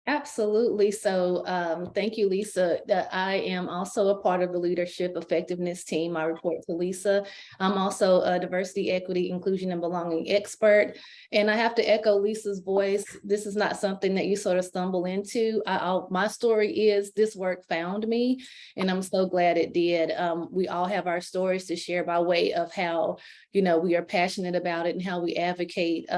Absolutely. So thank you, Lisa. I am also a part of the leadership effectiveness team. I report to Lisa. I'm also a diversity, equity, inclusion, and belonging expert. And I have to echo Lisa's voice. This is not something that you sort of stumble into. My story is this work found me, and I'm so glad it did. We all have our stories to share by way of how, we are passionate about it and how we advocate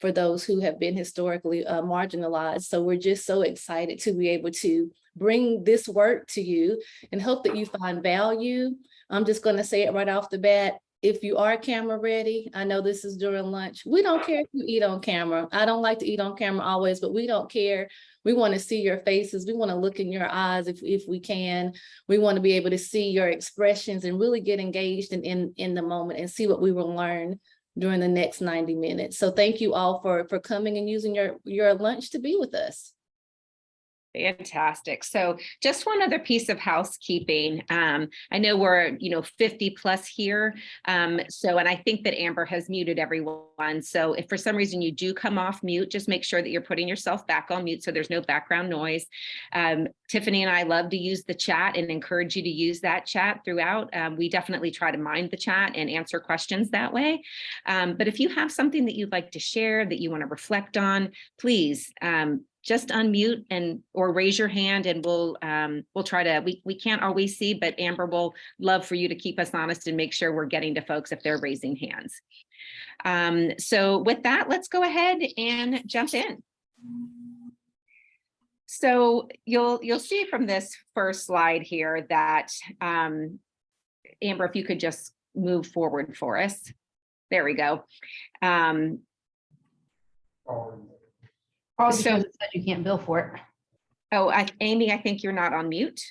for those who have been historically marginalized. So we're just so excited to be able to bring this work to you and hope that you find value. I'm just going to say it right off the bat. If you are camera ready, I know this is during lunch. We don't care if you eat on camera. I don't like to eat on camera always, but we don't care. We want to see your faces. We want to look in your eyes if we can. We want to be able to see your expressions and really get engaged in the moment and see what we will learn during the next 90 minutes. So thank you all for coming and using your lunch to be with us. Fantastic. So just one other piece of housekeeping. I know we're, 50 plus here. And I think that Amber has muted everyone. So if for some reason you do come off mute, just make sure that you're putting yourself back on mute so there's no background noise. Tiffany and I love to use the chat and encourage you to use that chat throughout. We definitely try to mind the chat and answer questions that way. But if you have something that you'd like to share, that you want to reflect on, please just unmute or raise your hand, and we'll try to, we can't always see, but Amber will love for you to keep us honest and make sure we're getting to folks if they're raising hands. So with that, let's go ahead and jump in. So you'll see from this first slide here that, Amber, if you could just move forward for us. There we go. Probably because it said you can't bill for it. Oh, Amy, I think you're not on mute.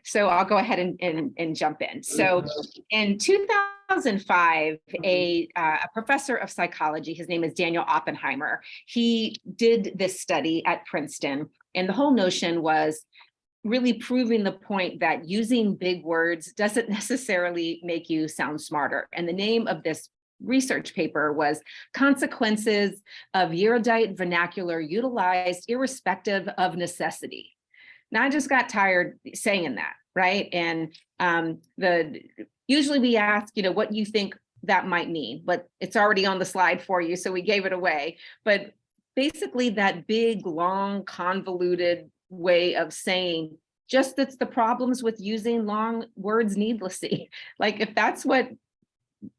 So I'll go ahead and jump in. So in 2005, a professor of psychology, his name is Daniel Oppenheimer, he did this study at Princeton. And the whole notion was really proving the point that using big words doesn't necessarily make you sound smarter. And the name of this research paper was Consequences of Erudite Vernacular Utilized Irrespective of Necessity. Now, I just got tired saying that, right? And usually we ask, what you think that might mean, but it's already on the slide for you, so we gave it away. But basically that big, long, convoluted way of saying just that's the problems with using long words needlessly. Like if that's what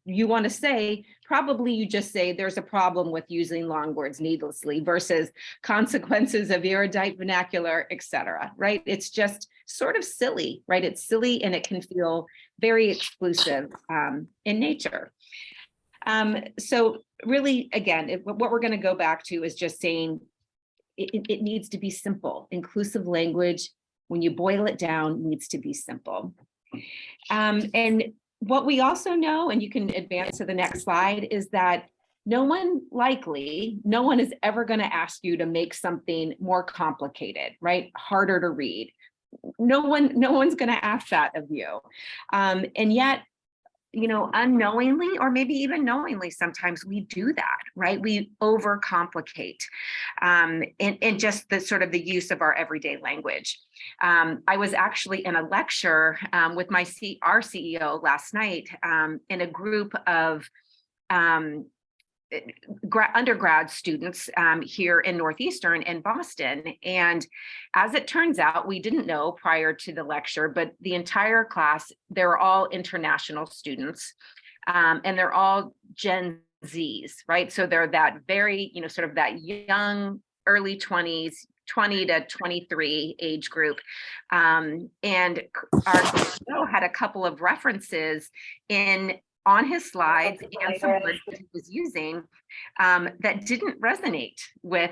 you want to say, probably you just say there's a problem with using long words needlessly versus consequences of erudite vernacular, etc. Right? It's just sort of silly, right? It's silly and it can feel very exclusive in nature. So really, again, what we're going to go back to is just saying it needs to be simple. Inclusive language, when you boil it down, needs to be simple. And what we also know, and you can advance to the next slide, is that no one is ever going to ask you to make something more complicated, right? Harder to read. No one's going to ask that of you. And yet, unknowingly, or maybe even knowingly, sometimes we do that, right? We overcomplicate in just the sort of the use of our everyday language. I was actually in a lecture with our CEO last night in a group of undergrad students here in Northeastern in Boston. And as it turns out, we didn't know prior to the lecture, but the entire class, they're all international students and they're all Gen Zs, right? So they're that very, sort of that young, early 20s, 20 to 23 age group. And our CEO had a couple of references on his slides and some words that he was using that didn't resonate with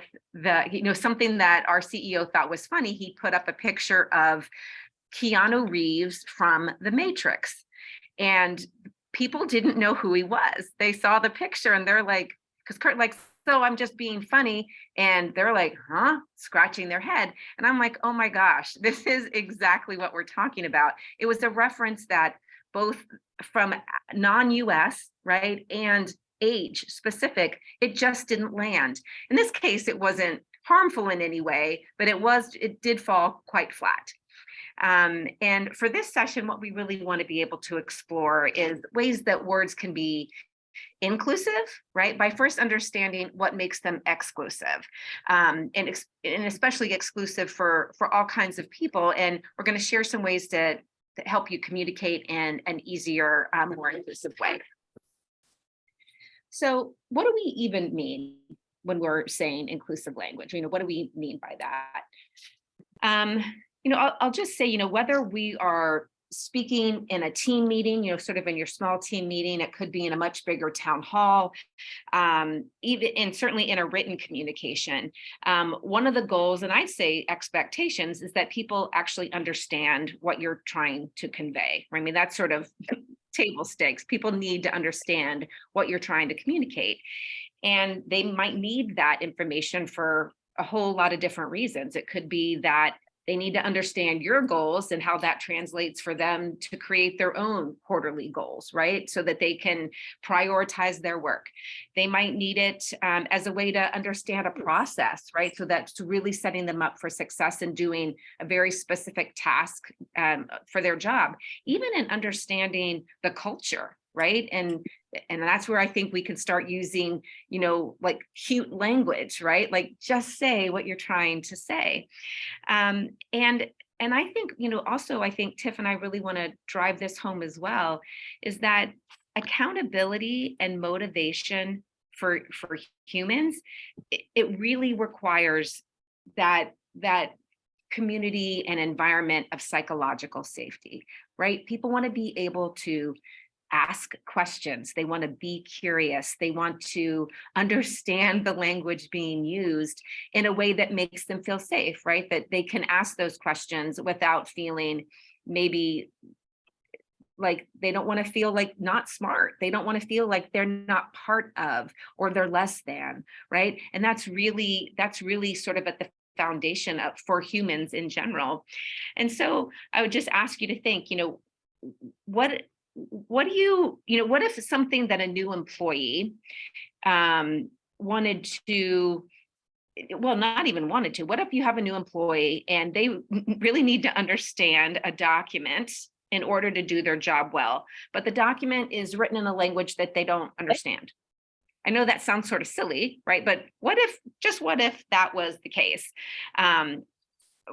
something that our CEO thought was funny. He put up a picture of Keanu Reeves from The Matrix, and people didn't know who he was. They saw the picture and they're like, because Kurt so I'm just being funny. And they're like, huh? Scratching their head. And I'm like, oh my gosh, this is exactly what we're talking about. It was a reference that both from non-US, right, and age specific, it just didn't land. In this case, it wasn't harmful in any way, but it did fall quite flat. And for this session, what we really want to be able to explore is ways that words can be inclusive, right? By first understanding what makes them exclusive, and especially exclusive for all kinds of people. And we're going to share some ways to help you communicate in an easier, more inclusive way. So what do we even mean when we're saying inclusive language? What do we mean by that? I'll just say, whether we are speaking in a team meeting, sort of in your small team meeting, it could be in a much bigger town hall, even and certainly in a written communication. One of the goals, and I'd say expectations, is that people actually understand what you're trying to convey. I mean, that's sort of table stakes. People need to understand what you're trying to communicate. And they might need that information for a whole lot of different reasons. It could be that they need to understand your goals and how that translates for them to create their own quarterly goals, right? So that they can prioritize their work. They might need it as a way to understand a process, right? So that's really setting them up for success in doing a very specific task for their job, even in understanding the culture, right? And that's where I think we can start using, like cute language, right? Like just say what you're trying to say. And I think, also I think Tiff and I really want to drive this home as well, is that accountability and motivation for humans, it really requires that community and environment of psychological safety, right? People want to be able to ask questions. They want to be curious. They want to understand the language being used in a way that makes them feel safe, right? That they can ask those questions without feeling maybe like they don't want to feel like not smart. They don't want to feel like they're not part of or they're less than, right? And that's really sort of at the foundation for humans in general. And so I would just ask you to think, what if something that a new employee wanted to, well, not even wanted to, what if you have a new employee and they really need to understand a document in order to do their job well, but the document is written in a language that they don't understand? I know that sounds sort of silly, right? But what if that was the case?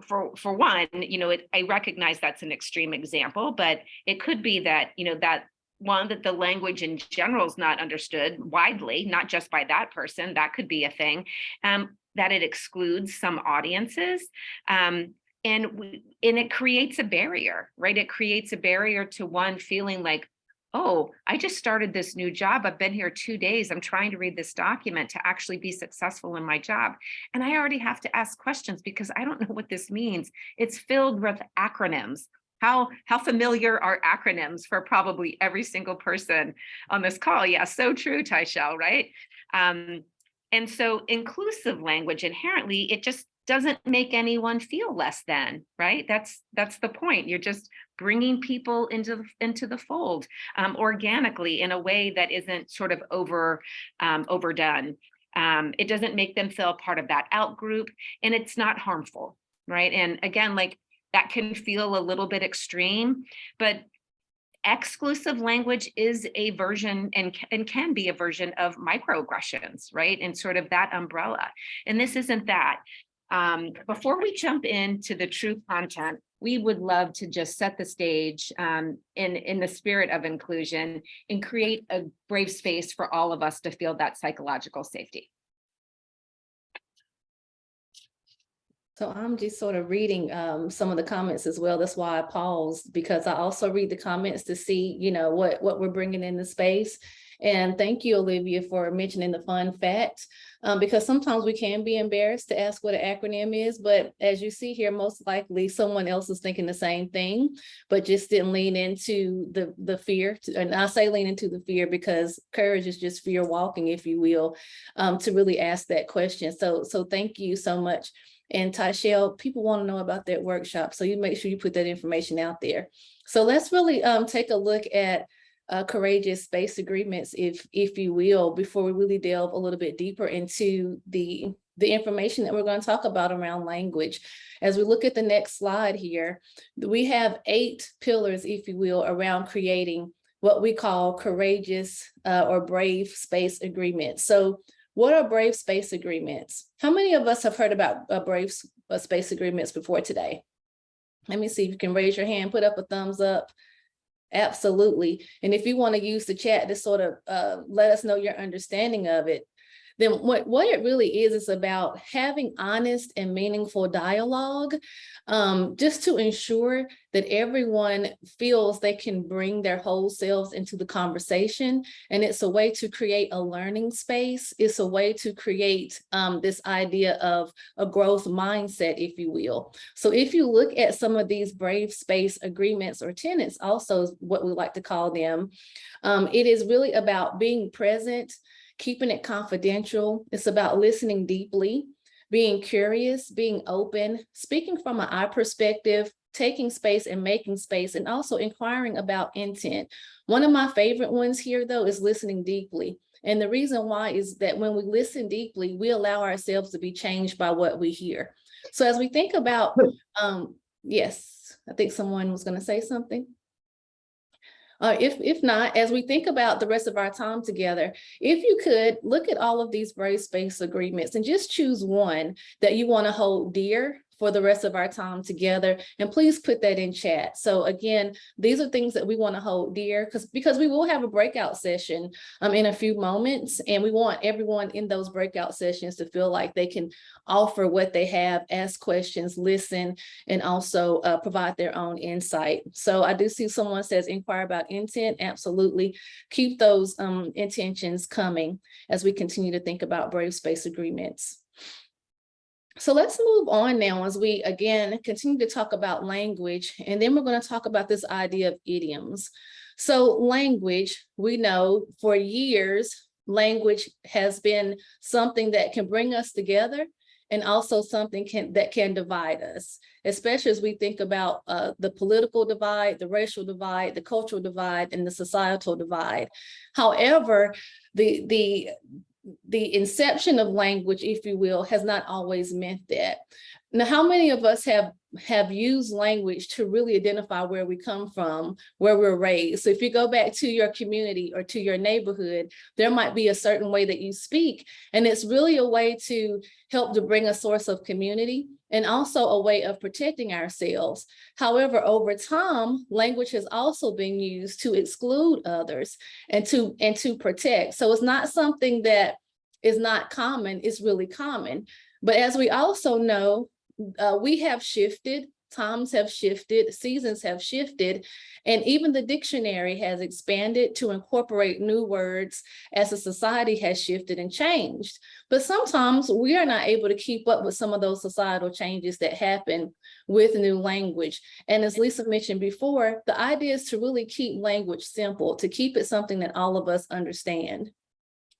For one, I recognize that's an extreme example, but it could be that, that the language in general is not understood widely, not just by that person. That could be a thing, that it excludes some audiences. And it creates a barrier, right? It creates a barrier to one feeling like, oh, I just started this new job. I've been here 2 days. I'm trying to read this document to actually be successful in my job. And I already have to ask questions because I don't know what this means. It's filled with acronyms. How familiar are acronyms for probably every single person on this call? Yeah, so true, Taishel, right? And so inclusive language inherently, it just doesn't make anyone feel less than, right? That's the point. You're just bringing people into the fold organically in a way that isn't sort of overdone. It doesn't make them feel part of that out group, and it's not harmful, right? And again, like that can feel a little bit extreme, but exclusive language is a version and can be a version of microaggressions, right? And sort of that umbrella. And this isn't that. Before we jump into the true content, we would love to just set the stage in the spirit of inclusion and create a brave space for all of us to feel that psychological safety. So I'm just sort of reading some of the comments as well. That's why I paused, because I also read the comments to see, what we're bringing in the space. And thank you, Olivia, for mentioning the fun fact, because sometimes we can be embarrassed to ask what an acronym is. But as you see here, most likely someone else is thinking the same thing, but just didn't lean into the fear. And I say lean into the fear because courage is just fear walking, if you will, to really ask that question. So thank you so much. And Taishel, people want to know about that workshop, so you make sure you put that information out there. So let's really take a look at courageous space agreements, if you will, before we really delve a little bit deeper into the information that we're going to talk about around language. As we look at the next slide here, we have 8 pillars, if you will, around creating what we call courageous or brave space agreements. So what are brave space agreements? How many of us have heard about brave space agreements before today? Let me see if you can raise your hand, put up a thumbs up. Absolutely. And if you want to use the chat to sort of let us know your understanding of it, then what it really is about having honest and meaningful dialogue, just to ensure that everyone feels they can bring their whole selves into the conversation. And it's a way to create a learning space. It's a way to create this idea of a growth mindset, if you will. So if you look at some of these brave space agreements or tenets, also is what we like to call them, it is really about being present, keeping it confidential. It's about listening deeply, being curious, being open, speaking from an I perspective, taking space and making space, and also inquiring about intent. One of my favorite ones here, though, is listening deeply. And the reason why is that when we listen deeply, we allow ourselves to be changed by what we hear. So as we think about, yes, I think someone was going to say something. If not, as we think about the rest of our time together, if you could look at all of these brave space agreements and just choose one that you want to hold dear for the rest of our time together, and please put that in chat. So again, these are things that we want to hold dear because we will have a breakout session in a few moments, and we want everyone in those breakout sessions to feel like they can offer what they have, ask questions, listen, and also provide their own insight. So I do see someone says inquire about intent. Absolutely. Keep those intentions coming as we continue to think about brave space agreements. So let's move on now as we, again, continue to talk about language, and then we're going to talk about this idea of idioms. So language, we know for years, language has been something that can bring us together and also something that can divide us, especially as we think about the political divide, the racial divide, the cultural divide, and the societal divide. However, the inception of language, if you will, has not always meant that. Now, how many of us have used language to really identify where we come from, where we're raised? So if you go back to your community or to your neighborhood, there might be a certain way that you speak, and it's really a way to help to bring a source of community and also a way of protecting ourselves. However, over time, language has also been used to exclude others and to protect. So it's not something that is not common, it's really common. But as we also know, we have shifted, times have shifted, seasons have shifted, and even the dictionary has expanded to incorporate new words as a society has shifted and changed. But sometimes we are not able to keep up with some of those societal changes that happen with new language. And as Lisa mentioned before, the idea is to really keep language simple, to keep it something that all of us understand.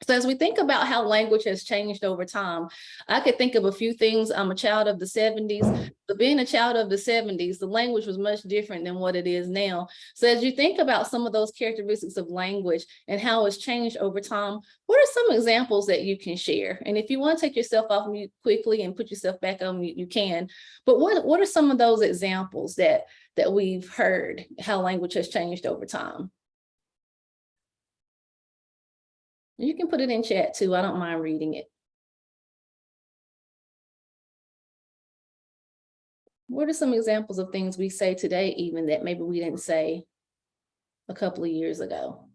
So as we think about how language has changed over time, I could think of a few things. I'm a child of the 70s, but being a child of the 70s, the language was much different than what it is now. So as you think about some of those characteristics of language and how it's changed over time, what are some examples that you can share? And if you want to take yourself off mute quickly and put yourself back on mute, you can. But what are some of those examples that we've heard how language has changed over time? You can put it in chat too. I don't mind reading it. What are some examples of things we say today, even that maybe we didn't say a couple of years ago?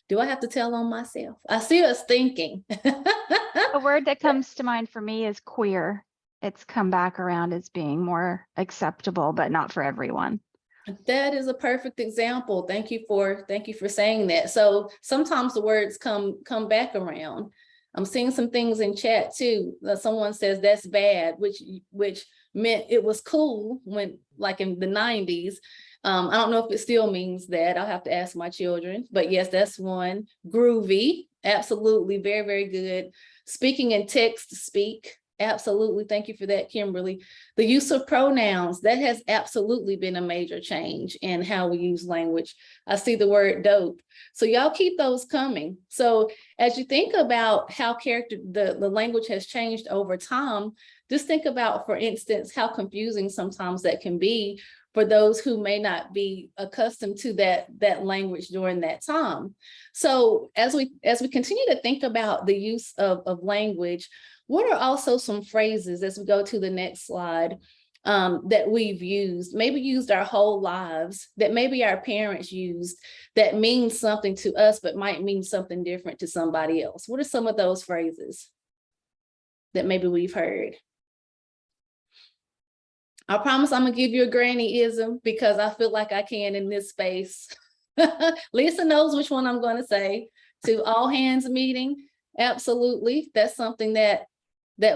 Do I have to tell on myself? I see us thinking. A word that comes to mind for me is queer. It's come back around as being more acceptable, but not for everyone. That is a perfect example. Thank you for saying that. So sometimes the words come back around. I'm seeing some things in chat too. Someone says that's bad, which meant it was cool when, like in the 90s. I don't know if it still means that. I'll have to ask my children. But yes, that's one. Groovy, absolutely, very, very good. Speaking in text to speak. Absolutely. Thank you for that, Kimberly. The use of pronouns, that has absolutely been a major change in how we use language. I see the word dope. So y'all keep those coming. So as you think about how the language has changed over time, just think about, for instance, how confusing sometimes that can be for those who may not be accustomed to that language during that time. So as we continue to think about the use of language, what are also some phrases, as we go to the next slide, that we've maybe used our whole lives, that maybe our parents used, that means something to us, but might mean something different to somebody else? What are some of those phrases that maybe we've heard? I promise I'm gonna give you a grannyism because I feel like I can in this space. Lisa knows which one I'm gonna say. To all hands meeting, absolutely. That's something that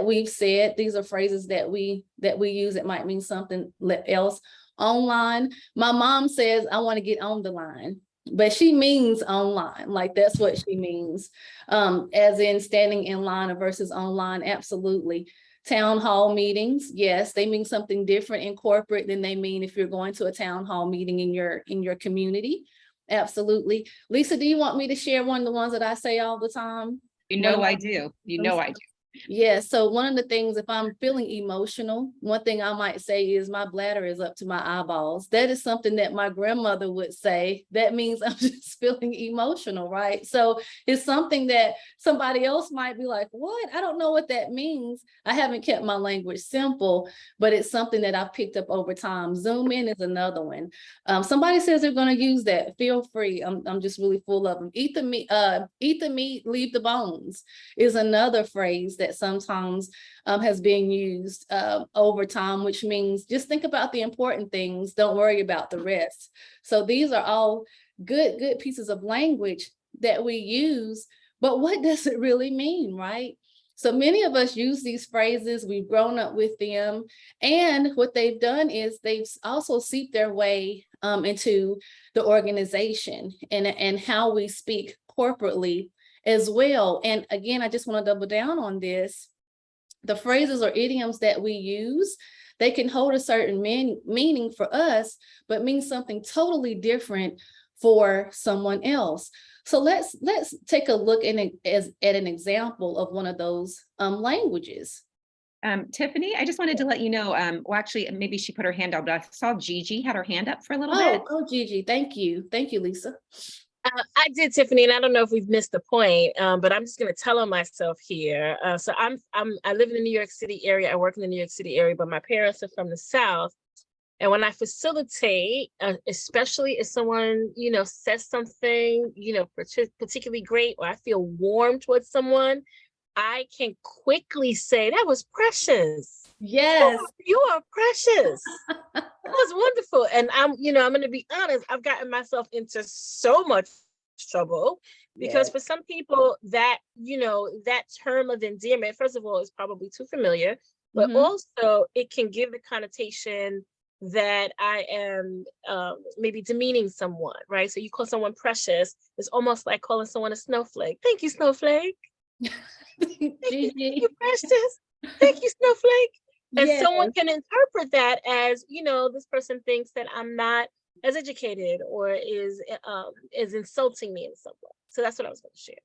we've said. These are phrases that we use. It might mean something else. Online, my mom says, I want to get on the line, but she means online. Like, that's what she means. As in standing in line versus online, absolutely. Town hall meetings, yes, they mean something different in corporate than they mean if you're going to a town hall meeting in your community. Absolutely. Lisa, do you want me to share one of the ones that I say all the time? You know I do. You know I do. Yeah, so one of the things, if I'm feeling emotional, one thing I might say is my bladder is up to my eyeballs. That is something that my grandmother would say. That means I'm just feeling emotional, right? So it's something that somebody else might be like, what? I don't know what that means. I haven't kept my language simple, but it's something that I've picked up over time. Zoom in is another one. Somebody says they're going to use that. Feel free. I'm just really full of them. Eat the meat, leave the bones is another phrase that sometimes has been used over time, which means just think about the important things, don't worry about the rest. So these are all good pieces of language that we use, but what does it really mean, right? So many of us use these phrases, we've grown up with them, and what they've done is they've also seeped their way into the organization and how we speak corporately as well. And again, I just want to double down on this. The phrases or idioms that we use, they can hold a certain meaning for us, but mean something totally different for someone else. So let's take a look at an example of one of those languages. Tiffany, I just wanted to let you know, well, actually, maybe she put her hand up, but I saw Gigi had her hand up for a little bit. Oh, Gigi, thank you, Lisa. I did, Tiffany, and I don't know if we've missed the point, but I'm just going to tell on myself here. So I live in the New York City area. I work in the New York City area, but my parents are from the South. And when I facilitate, especially if someone, says something, particularly great, or I feel warm towards someone, I can quickly say, that was precious. Yes. You are precious. It was wonderful. And I'm going to be honest, I've gotten myself into so much trouble because for some people that, that term of endearment, first of all, is probably too familiar, but also it can give the connotation that I am maybe demeaning someone, right? So you call someone precious, it's almost like calling someone a snowflake. Thank you, snowflake. Thank you, precious. Thank you, snowflake. And someone can interpret that as, this person thinks that I'm not as educated or is insulting me in some way. So that's what I was going to share.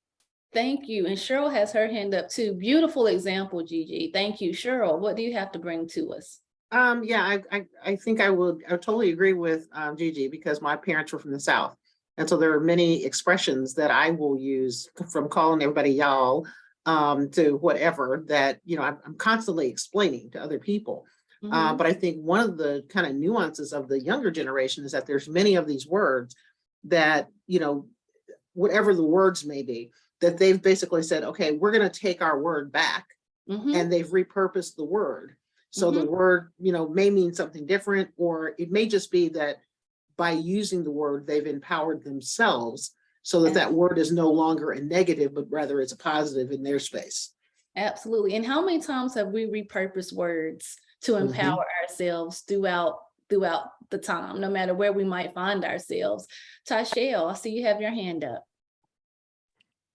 Thank you. And Cheryl has her hand up too. Beautiful example, Gigi. Thank you. Cheryl, what do you have to bring to us? Yeah, I think I totally agree with Gigi because my parents were from the South. And so there are many expressions that I will use, from calling everybody y'all to whatever, that, I'm constantly explaining to other people. But I think one of the kind of nuances of the younger generation is that there's many of these words that, whatever the words may be, that they've basically said, okay, we're going to take our word back, and they've repurposed the word. So the word, may mean something different, or it may just be that by using the word, they've empowered themselves so that that word is no longer a negative, but rather it's a positive in their space. Absolutely. And how many times have we repurposed words to empower ourselves throughout the time, no matter where we might find ourselves? Tashelle, I see you have your hand up.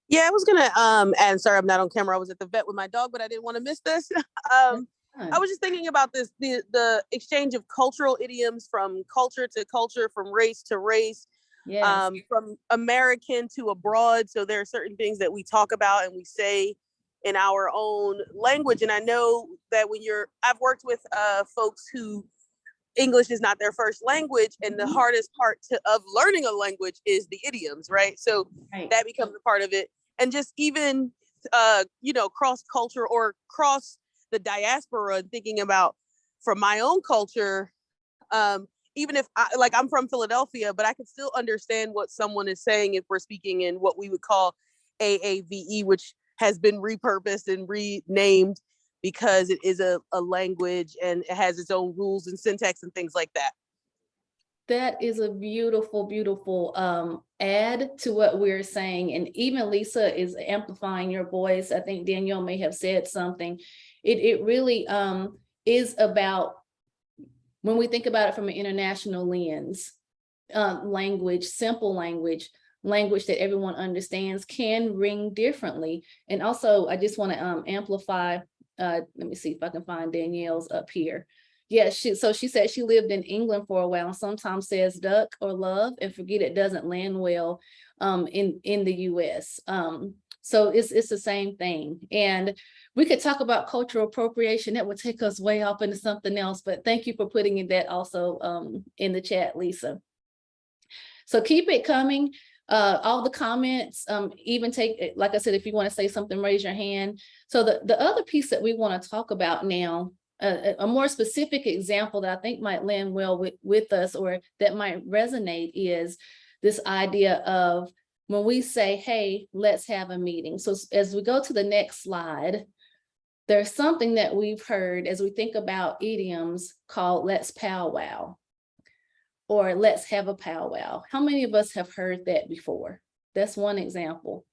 Yeah, I was gonna and sorry I'm not on camera. I was at the vet with my dog, but I didn't want to miss this. I was just thinking about this, the exchange of cultural idioms from culture to culture, from race to race, Yes. from American to abroad. So there are certain things that we talk about and we say in our own language. And I know that I've worked with folks who English is not their first language, and the hardest part of learning a language is the idioms, right? So Right. that becomes a part of it. And just even, cross culture or cross the diaspora, thinking about from my own culture, even if I'm from Philadelphia, but I can still understand what someone is saying if we're speaking in what we would call AAVE, which has been repurposed and renamed because it is a language and it has its own rules and syntax and things like that. That is a beautiful, beautiful add to what we're saying. And even Lisa is amplifying your voice. I think Danielle may have said something. It really is about, when we think about it from an international lens, language, simple language that everyone understands can ring differently. And also, I just want to amplify, let me see if I can find Danielle's up here. Yeah, so she said she lived in England for a while and sometimes says duck or love and forget it doesn't land well in the US. So it's the same thing. And we could talk about cultural appropriation. That would take us way off into something else, but thank you for putting that also in the chat, Lisa. So keep it coming. All the comments, even take, like I said, if you want to say something, raise your hand. So the other piece that we want to talk about now, a more specific example that I think might land well with us, or that might resonate, is this idea of when we say, hey, let's have a meeting. So as we go to the next slide, there's something that we've heard as we think about idioms called let's powwow, or let's have a powwow. How many of us have heard that before? That's one example.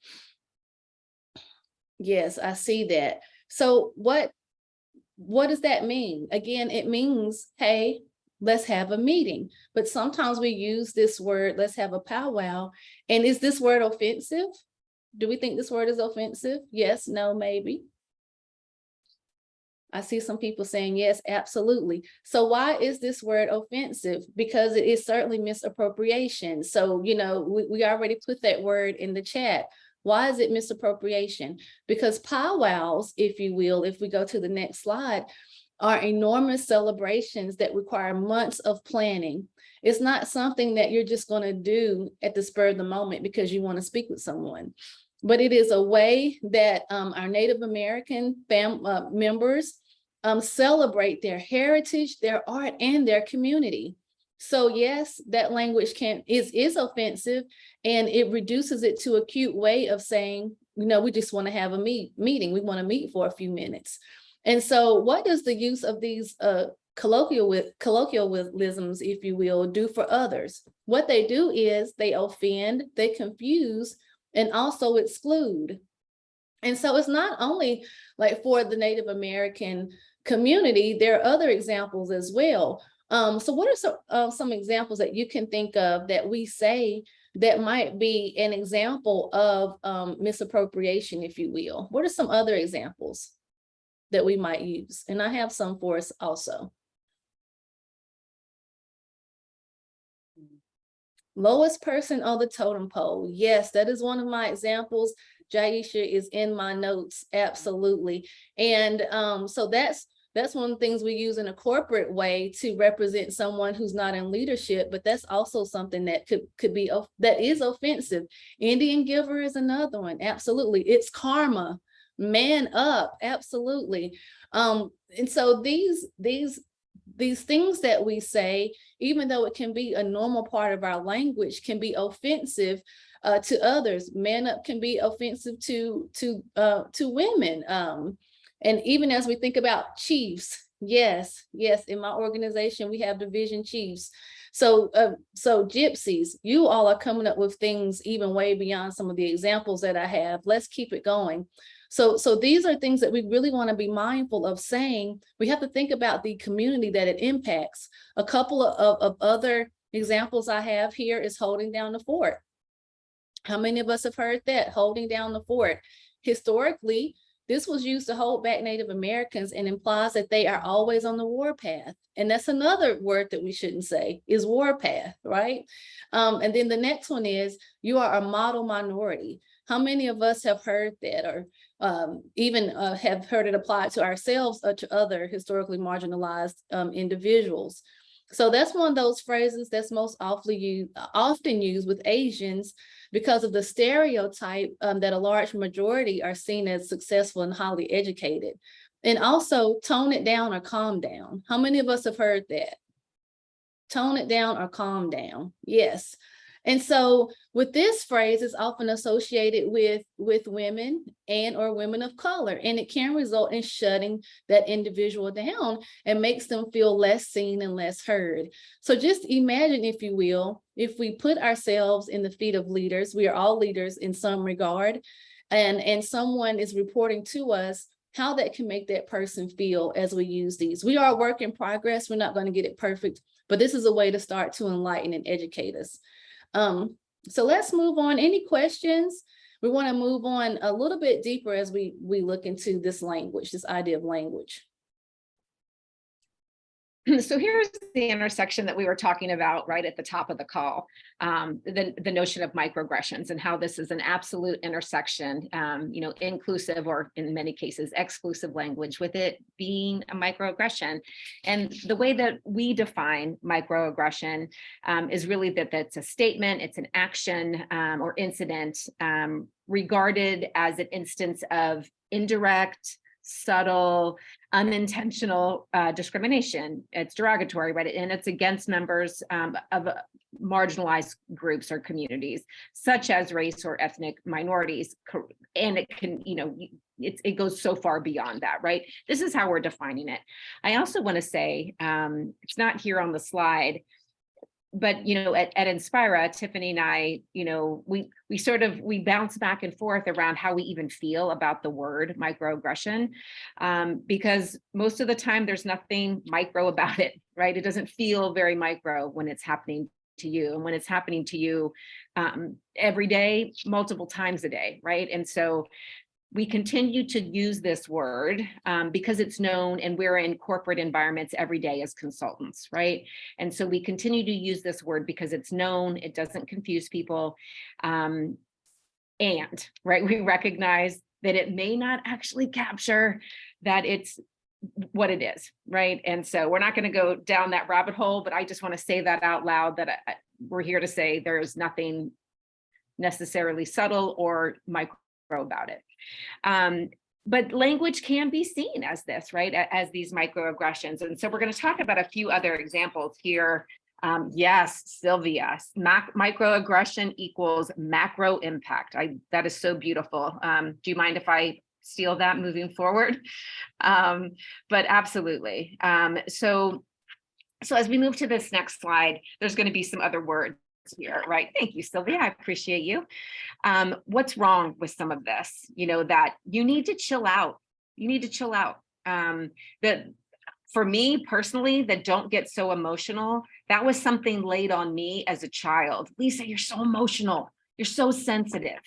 Yes, I see that. So what does that mean? Again, it means, hey, let's have a meeting. But sometimes we use this word, let's have a powwow. And is this word offensive? Do we think this word is offensive? Yes, no, maybe. I see some people saying yes, absolutely. So why is this word offensive? Because it is certainly misappropriation. So, we already put that word in the chat. Why is it misappropriation? Because powwows, if you will, if we go to the next slide, are enormous celebrations that require months of planning. It's not something that you're just going to do at the spur of the moment because you want to speak with someone. But it is a way that our Native American members celebrate their heritage, their art, and their community. So yes, that language is offensive, and it reduces it to a cute way of saying, we just want to have a meeting. We want to meet for a few minutes. And so what does the use of these colloquialisms, if you will, do for others? What they do is they offend, they confuse, and also exclude. And so it's not only like for the Native American community, there are other examples as well. So what are some examples that you can think of that we say that might be an example of misappropriation, if you will? What are some other examples that we might use? And I have some for us also. Lowest person on the totem pole. Yes, that is one of my examples. Jaisha is in my notes, absolutely. And so that's one of the things we use in a corporate way to represent someone who's not in leadership, but that's also something that could be, that is offensive. Indian giver is another one, absolutely. It's karma, man up, absolutely. And so these things that we say, even though it can be a normal part of our language, can be offensive to others. Man up can be offensive to women. And even as we think about chiefs, yes, in my organization, we have division chiefs. So gypsies, you all are coming up with things even way beyond some of the examples that I have. Let's keep it going. So these are things that we really want to be mindful of saying. We have to think about the community that it impacts. A couple of other examples I have here is holding down the fort. How many of us have heard that? Holding down the fort. Historically, this was used to hold back Native Americans and implies that they are always on the warpath. And that's another word that we shouldn't say is warpath, right? And then the next one is you are a model minority. How many of us have heard that, or even have heard it applied to ourselves or to other historically marginalized individuals? So that's one of those phrases that's most often used with Asians because of the stereotype that a large majority are seen as successful and highly educated. And also tone it down or calm down. How many of us have heard that? Tone it down or calm down. Yes. And so with this phrase, it's often associated with women and or women of color, and it can result in shutting that individual down and makes them feel less seen and less heard. So just imagine, if you will, if we put ourselves in the feet of leaders, we are all leaders in some regard, and someone is reporting to us, how that can make that person feel as we use these. We are a work in progress. We're not going to get it perfect, but this is a way to start to enlighten and educate us. So let's move on. Any questions? We want to move on a little bit deeper as we look into this language, this idea of language. So here's the intersection that we were talking about right at the top of the call, the notion of microaggressions and how this is an absolute intersection, inclusive or in many cases exclusive language, with it being a microaggression. And the way that we define microaggression is really that that's a statement, it's an action or incident regarded as an instance of indirect, subtle, unintentional discrimination. It's derogatory, right? And it's against members of marginalized groups or communities, such as race or ethnic minorities. And it can, it goes so far beyond that, right? This is how we're defining it. I also want to say, it's not here on the slide, but at Inspira, Tiffany and I, we bounce back and forth around how we even feel about the word microaggression, because most of the time there's nothing micro about it, right? It doesn't feel very micro when it's happening to you, and when it's happening to you every day, multiple times a day, right? And so we continue to use this word because it's known, and we're in corporate environments every day as consultants, right? And so we continue to use this word because it's known, it doesn't confuse people. And right, we recognize that it may not actually capture that it's what it is, right? And so we're not going to go down that rabbit hole, but I just want to say that out loud, that we're here to say there's nothing necessarily subtle or micro about it. But language can be seen as this, right? As these microaggressions. And so we're going to talk about a few other examples here. Yes, Sylvia, microaggression equals macro impact. That is so beautiful. Do you mind if I steal that moving forward? But absolutely. So as we move to this next slide, there's going to be some other words here, right? Thank you, Sylvia. I appreciate you. What's wrong with some of this? That you need to chill out. You need to chill out. That for me personally, that don't get so emotional. That was something laid on me as a child. Lisa, you're so emotional. You're so sensitive,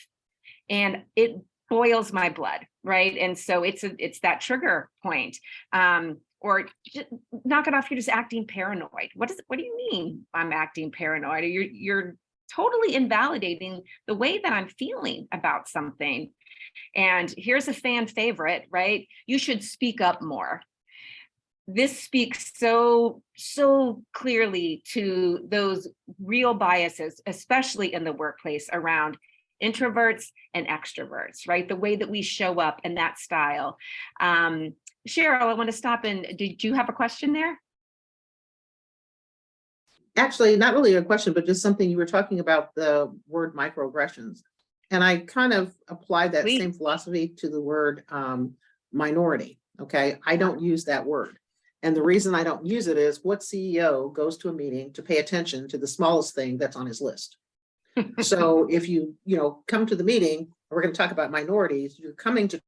and it boils my blood, right? And so it's that trigger point. Or just knock it off, you're just acting paranoid. What do you mean I'm acting paranoid? Or you're totally invalidating the way that I'm feeling about something. And here's a fan favorite, right? You should speak up more. This speaks so clearly to those real biases, especially in the workplace, around introverts and extroverts, right? The way that we show up in that style. Cheryl, I want to stop did you have a question there? Actually, not really a question, but just something you were talking about, the word microaggressions. And I kind of applied that same philosophy to the word minority. Okay, I don't use that word. And the reason I don't use it is, what CEO goes to a meeting to pay attention to the smallest thing that's on his list? So if you come to the meeting, we're going to talk about minorities, you're coming to talk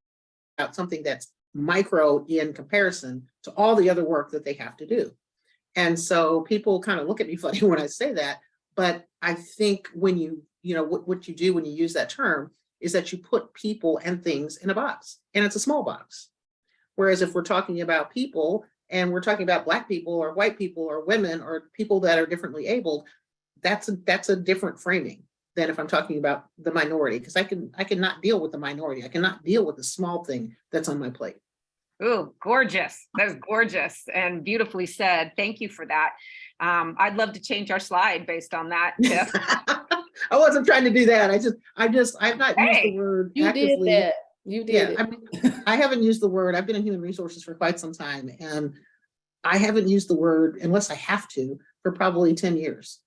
about something that's micro in comparison to all the other work that they have to do. And so people kind of look at me funny when I say that, but I think when you you know, what you do when you use that term is that you put people and things in a box, and it's a small box. Whereas if we're talking about people and we're talking about Black people or white people or women or people that are differently abled, that's a different framing than if I'm talking about the minority, because I cannot deal with the minority. I cannot deal with the small thing that's on my plate. Oh, gorgeous. That was gorgeous and beautifully said. Thank you for that. I'd love to change our slide based on that, Tiff. I wasn't trying to do that. I've not used Hey, the word You did actively. that. You did Yeah, it. I mean, I haven't used the word. I've been in human resources for quite some time, and I haven't used the word unless I have to for probably 10 years.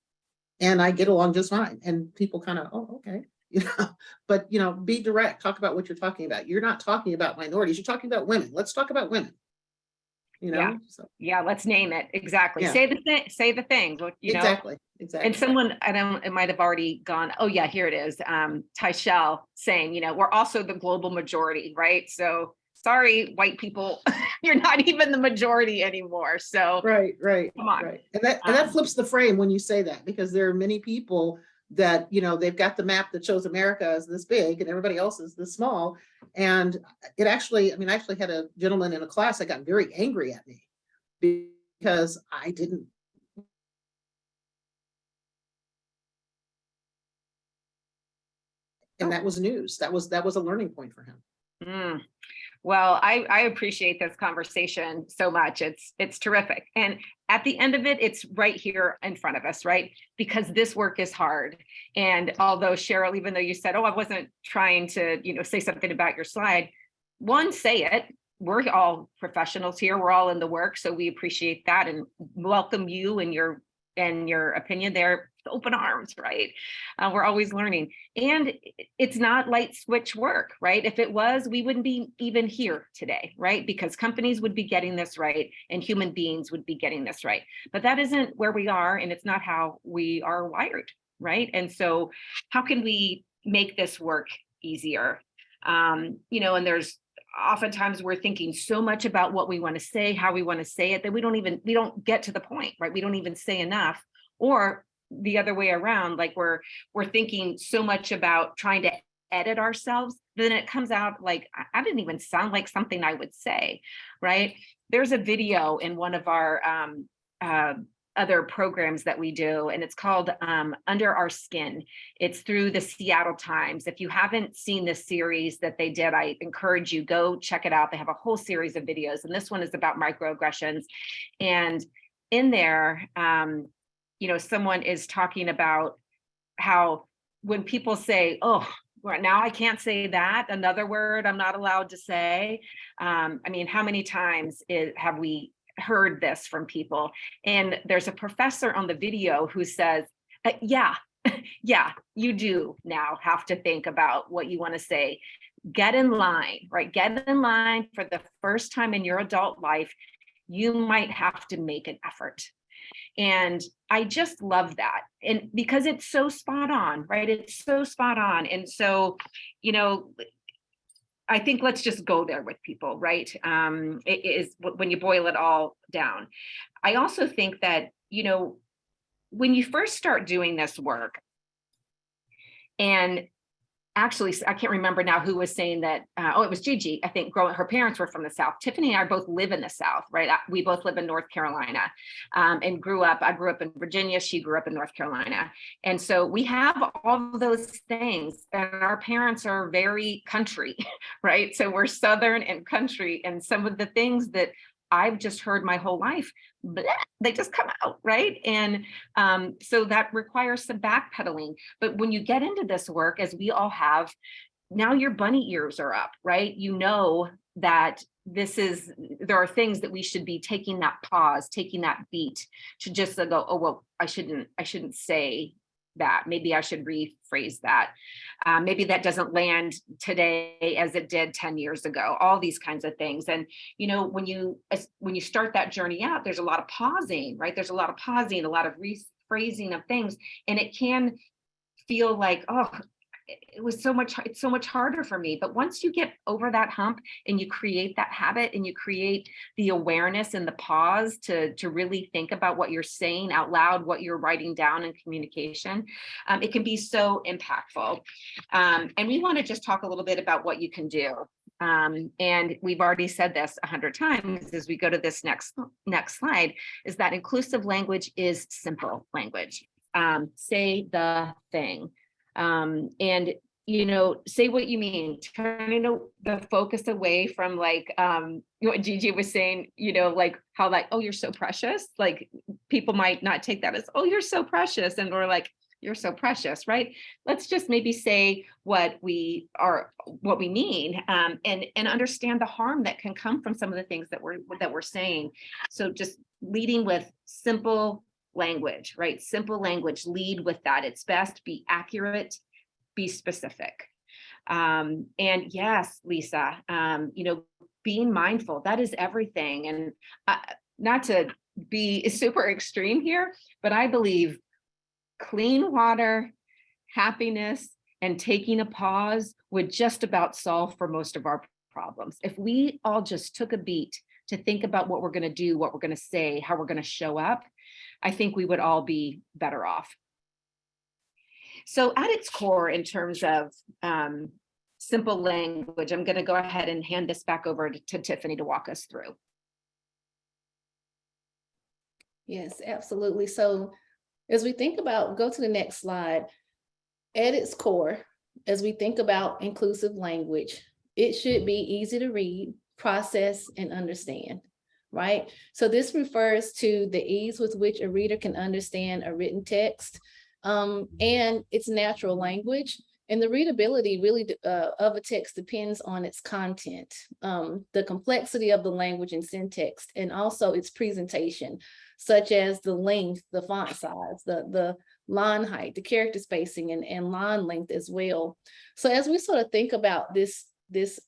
And I get along just fine. And people kind of, oh, okay. But be direct, talk about what you're talking about. You're not talking about minorities, you're talking about women. Let's talk about women. Yeah. So, Yeah, let's name it. Exactly. Yeah. Say the things, exactly. And someone, I don't, it might have already gone, oh yeah, here it is. Tyshell saying, we're also the global majority, right? So sorry, white people, you're not even the majority anymore. So right. come on. Right. And that flips the frame when you say that, because there are many people that, they've got the map that shows America as this big and everybody else is this small. And I actually had a gentleman in a class that got very angry at me because I didn't. And that was news. That was a learning point for him. Mm. Well, I appreciate this conversation so much. It's terrific. And at the end of it, it's right here in front of us, right? Because this work is hard. And although Cheryl, even though you said, oh, I wasn't trying to, say something about your slide, one, say it. We're all professionals here. We're all in the work. So we appreciate that and welcome you and your opinion there. Open arms, right? We're always learning. And it's not light switch work, right? If it was, we wouldn't be even here today, right? Because companies would be getting this right and human beings would be getting this right. But that isn't where we are, and it's not how we are wired, right? And so how can we make this work easier? And there's oftentimes we're thinking so much about what we want to say, how we want to say it, that we don't get to the point, right? We don't even say enough. Or the other way around, like we're thinking so much about trying to edit ourselves, then it comes out like, I didn't even sound like something I would say, right? There's a video in one of our other programs that we do, and it's called Under Our Skin. It's through the Seattle Times. If you haven't seen this series that they did, I encourage you, go check it out. They have a whole series of videos, and this one is about microaggressions. And in there, someone is talking about how when people say, oh, now I can't say that, another word I'm not allowed to say. How many times have we heard this from people? And there's a professor on the video who says, yeah, you do now have to think about what you want to say. Get in line, right? Get in line. For the first time in your adult life, you might have to make an effort. And I just love that. And because it's so spot on, right? It's so spot on. And so, I think let's just go there with people, right? It is when you boil it all down. I also think that, when you first start doing this work, and actually, I can't remember now who was saying that. It was Gigi. I think her parents were from the South. Tiffany and I both live in the South, right? We both live in North Carolina and grew up. I grew up in Virginia. She grew up in North Carolina. And so we have all those things. And our parents are very country, right? So we're Southern and country. And some of the things that I've just heard my whole life, they just come out, right? And so that requires some backpedaling. But when you get into this work, as we all have, now your bunny ears are up, right? You know that there are things that we should be taking that pause, taking that beat to just go, oh, well, I shouldn't say that. Maybe I should rephrase that. Maybe that doesn't land today as it did 10 years ago, all these kinds of things. And, when you start that journey out, there's a lot of pausing, right? There's a lot of pausing, a lot of rephrasing of things. And it can feel like, oh, it's so much harder for me. But once you get over that hump and you create that habit and you create the awareness and the pause to really think about what you're saying out loud, what you're writing down in communication, it can be so impactful. And we want to just talk a little bit about what you can do. And we've already said this 100 times as we go to this next slide, is that inclusive language is simple language. Say the thing. And, say what you mean, turning the focus away from like, what Gigi was saying, like how like, oh, you're so precious. Like people might not take that as, oh, you're so precious. And we're like, you're so precious, right? Let's just maybe say what we mean, and understand the harm that can come from some of the things that we're saying. So just leading with simple language, right? Simple language, lead with that. It's best, be accurate, be specific. And yes, Lisa, being mindful, that is everything. And not to be super extreme here, but I believe clean water, happiness, and taking a pause would just about solve for most of our problems. If we all just took a beat to think about what we're going to do, what we're going to say, how we're going to show up, I think we would all be better off. So at its core, in terms of simple language, I'm going to go ahead and hand this back over to Tiffany to walk us through. Yes, absolutely. So as we think about, go to the next slide, at its core, as we think about inclusive language, it should be easy to read, process, and understand, right? So this refers to the ease with which a reader can understand a written text and its natural language. And the readability really of a text depends on its content, the complexity of the language and syntax, and also its presentation, such as the length, the font size, the line height, the character spacing, and line length as well. So as we sort of think about this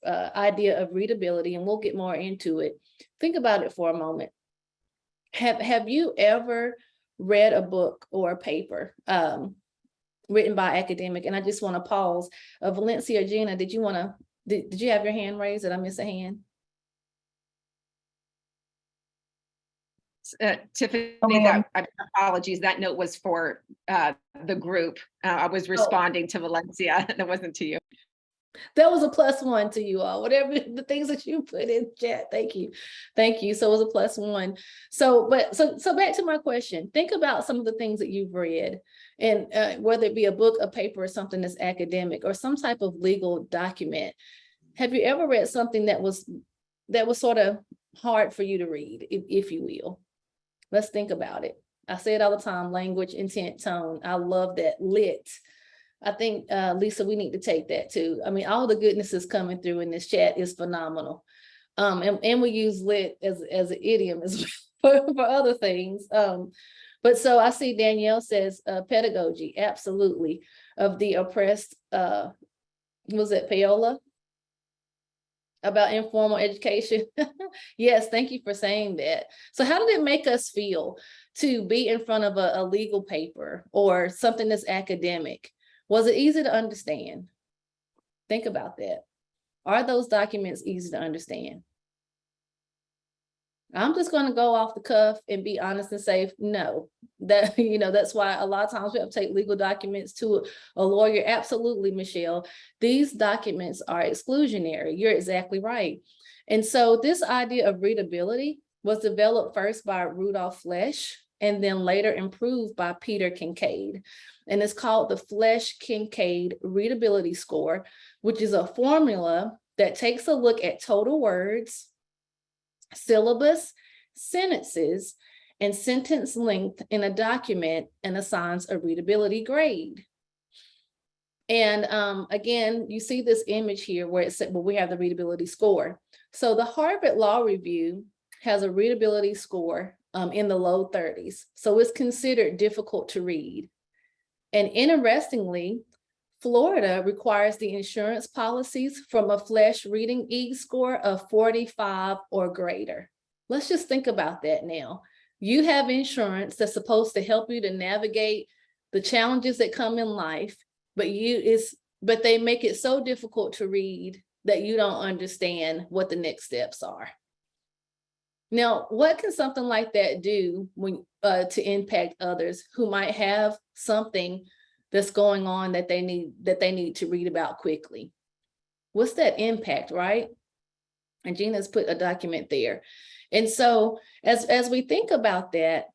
idea of readability, and we'll get more into it, think about it for a moment. Have you ever read a book or a paper written by academic? And I just want to pause. Valencia or Gina, did you have your hand raised? Did I miss a hand? Tiffany, ma'am. apologies, that note was for the group. I was responding to Valencia. That wasn't to you. That was a +1 to you all, whatever the things that you put in chat. Thank you. So it was a +1. So back to my question, think about some of the things that you've read, and whether it be a book, a paper, or something that's academic, or some type of legal document. Have you ever read something that was sort of hard for you to read, if you will? Let's think about it. I say it all the time, language, intent, tone. I love that. Lit. I think, Lisa, we need to take that too. I mean, all the goodness is coming through in this chat is phenomenal. And we use lit as an idiom as for other things. But so I see Danielle says pedagogy, absolutely, of the oppressed, was it Paola? About informal education. Yes, thank you for saying that. So how did it make us feel to be in front of a legal paper or something that's academic? Was it easy to understand? Think about that. Are those documents easy to understand? I'm just going to go off the cuff and be honest and say no. That's why a lot of times we have to take legal documents to a lawyer. Absolutely, Michelle. These documents are exclusionary. You're exactly right. And so this idea of readability was developed first by Rudolph Flesch and then later improved by Peter Kincaid. And it's called the Flesch-Kincaid Readability Score, which is a formula that takes a look at total words, syllabus, sentences, and sentence length in a document and assigns a readability grade. And again, you see this image here where it said, well, we have the readability score. So the Harvard Law Review has a readability score in the low 30s. So it's considered difficult to read. And interestingly, Florida requires the insurance policies from a Flesch reading E-score of 45 or greater. Let's just think about that now. You have insurance that's supposed to help you to navigate the challenges that come in life, but but they make it so difficult to read that you don't understand what the next steps are. Now, what can something like that do when to impact others who might have something that's going on that they need to read about quickly? What's that impact, right? And Gina's put a document there. And so as we think about that,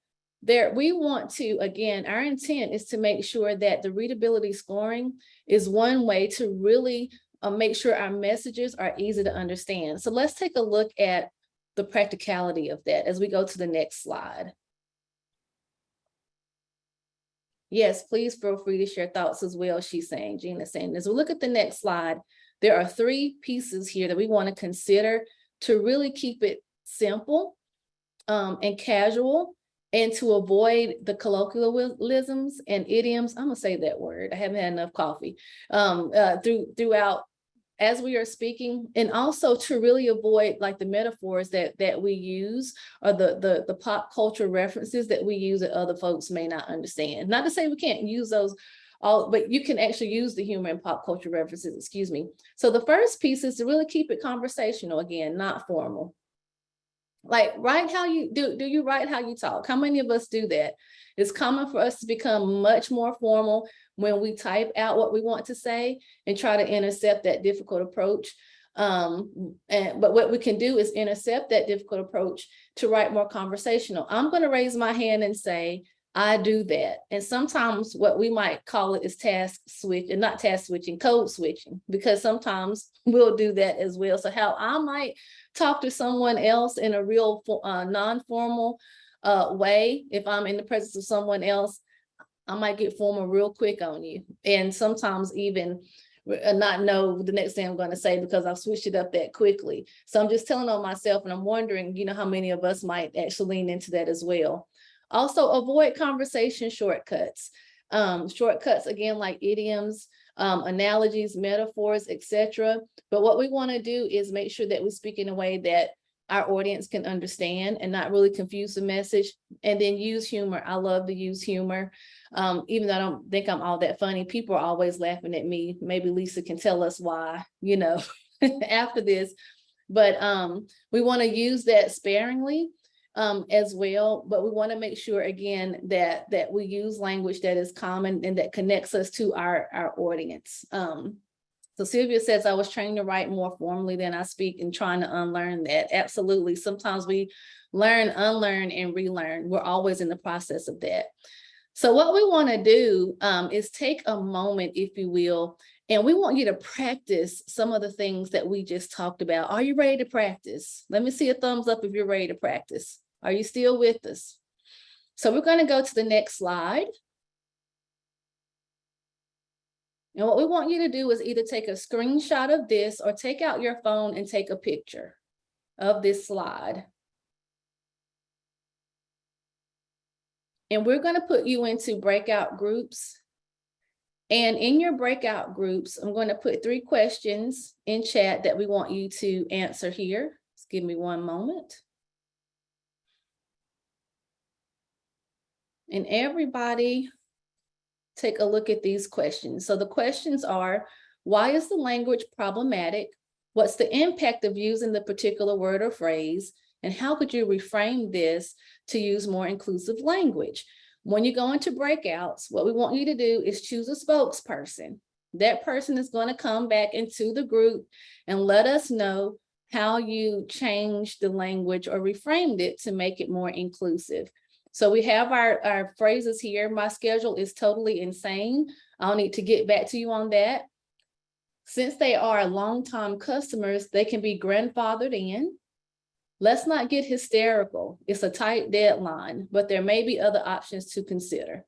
we want to, again, our intent is to make sure that the readability scoring is one way to really make sure our messages are easy to understand. So let's take a look at the practicality of that as we go to the next slide. Yes, please feel free to share thoughts as well, she's saying, Gina's saying. As we look at the next slide, there are 3 pieces here that we want to consider to really keep it simple and casual, and to avoid the colloquialisms and idioms. I'm gonna say that word. I haven't had enough coffee. Throughout as we are speaking, and also to really avoid like the metaphors that we use, or the pop culture references that we use that other folks may not understand. Not to say we can't use those all, but you can actually use the humor and pop culture references, excuse me. So the first piece is to really keep it conversational, again, not formal. Like, write how you do you write how you talk? How many of us do that? It's common for us to become much more formal when we type out what we want to say and try to intercept that difficult approach. But what we can do is intercept that difficult approach to write more conversational. I'm going to raise my hand and say, I do that. And sometimes what we might call it is task switch, and not task switching, code switching, because sometimes we'll do that as well. So how I might talk to someone else in a real non-formal way, if I'm in the presence of someone else, I might get formal real quick on you. And sometimes even not know the next thing I'm going to say because I've switched it up that quickly. So I'm just telling on myself, and I'm wondering, how many of us might actually lean into that as well. Also, avoid conversation shortcuts. Shortcuts, again, like idioms, analogies, metaphors, etc. But what we want to do is make sure that we speak in a way that our audience can understand and not really confuse the message. And then use humor. I love to use humor. Even though I don't think I'm all that funny, people are always laughing at me. Maybe Lisa can tell us why, after this. But we want to use that sparingly as well. But we want to make sure, again, that we use language that is common and that connects us to our audience. So Sylvia says, I was trained to write more formally than I speak and trying to unlearn that. Absolutely. Sometimes we learn, unlearn, and relearn. We're always in the process of that. So what we want to do is take a moment, if you will, and we want you to practice some of the things that we just talked about. Are you ready to practice? Let me see a thumbs up if you're ready to practice. Are you still with us? So we're going to go to the next slide. And what we want you to do is either take a screenshot of this or take out your phone and take a picture of this slide. And we're going to put you into breakout groups. And in your breakout groups, I'm going to put 3 questions in chat that we want you to answer here. Just give me one moment. And everybody, take a look at these questions. So the questions are, why is the language problematic? What's the impact of using the particular word or phrase? And how could you reframe this to use more inclusive language? When you go into breakouts, what we want you to do is choose a spokesperson. That person is going to come back into the group and let us know how you changed the language or reframed it to make it more inclusive. So we have our phrases here. My schedule is totally insane. I'll need to get back to you on that. Since they are longtime customers, they can be grandfathered in. Let's not get hysterical. It's a tight deadline, but there may be other options to consider.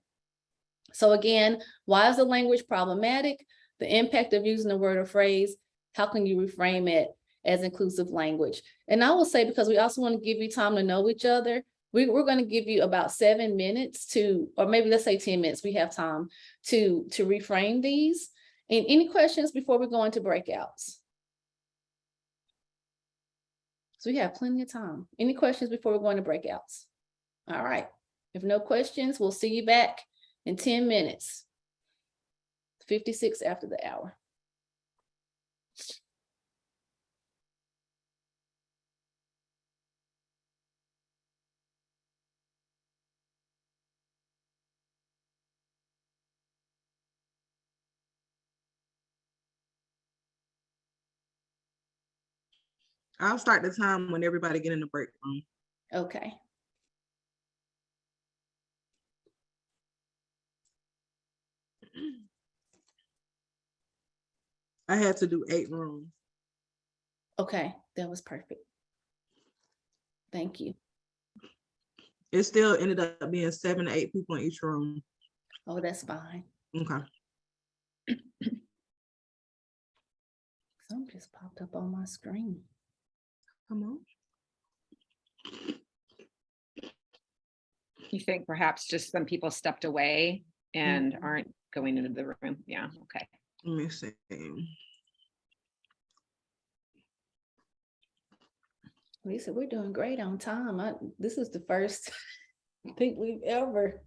So again, why is the language problematic? The impact of using the word or phrase. How can you reframe it as inclusive language? And I will say, because we also want to give you time to know each other, we're going to give you about 7 minutes to, or maybe let's say 10 minutes, we have time to reframe these. And any questions before we go into breakouts? So we have plenty of time. Any questions before we go into breakouts? All right. If no questions, we'll see you back in 10 minutes. 56 after the hour. I'll start the time when everybody get in the break room. Okay. I had to do 8 rooms. Okay, that was perfect. Thank you. It still ended up being 7 to 8 people in each room. Oh, that's fine. Okay. Some just popped up on my screen. Come on. You think perhaps just some people stepped away and aren't going into the room? Yeah, okay. Let me see. Lisa, we're doing great on time. This is the first I think we've ever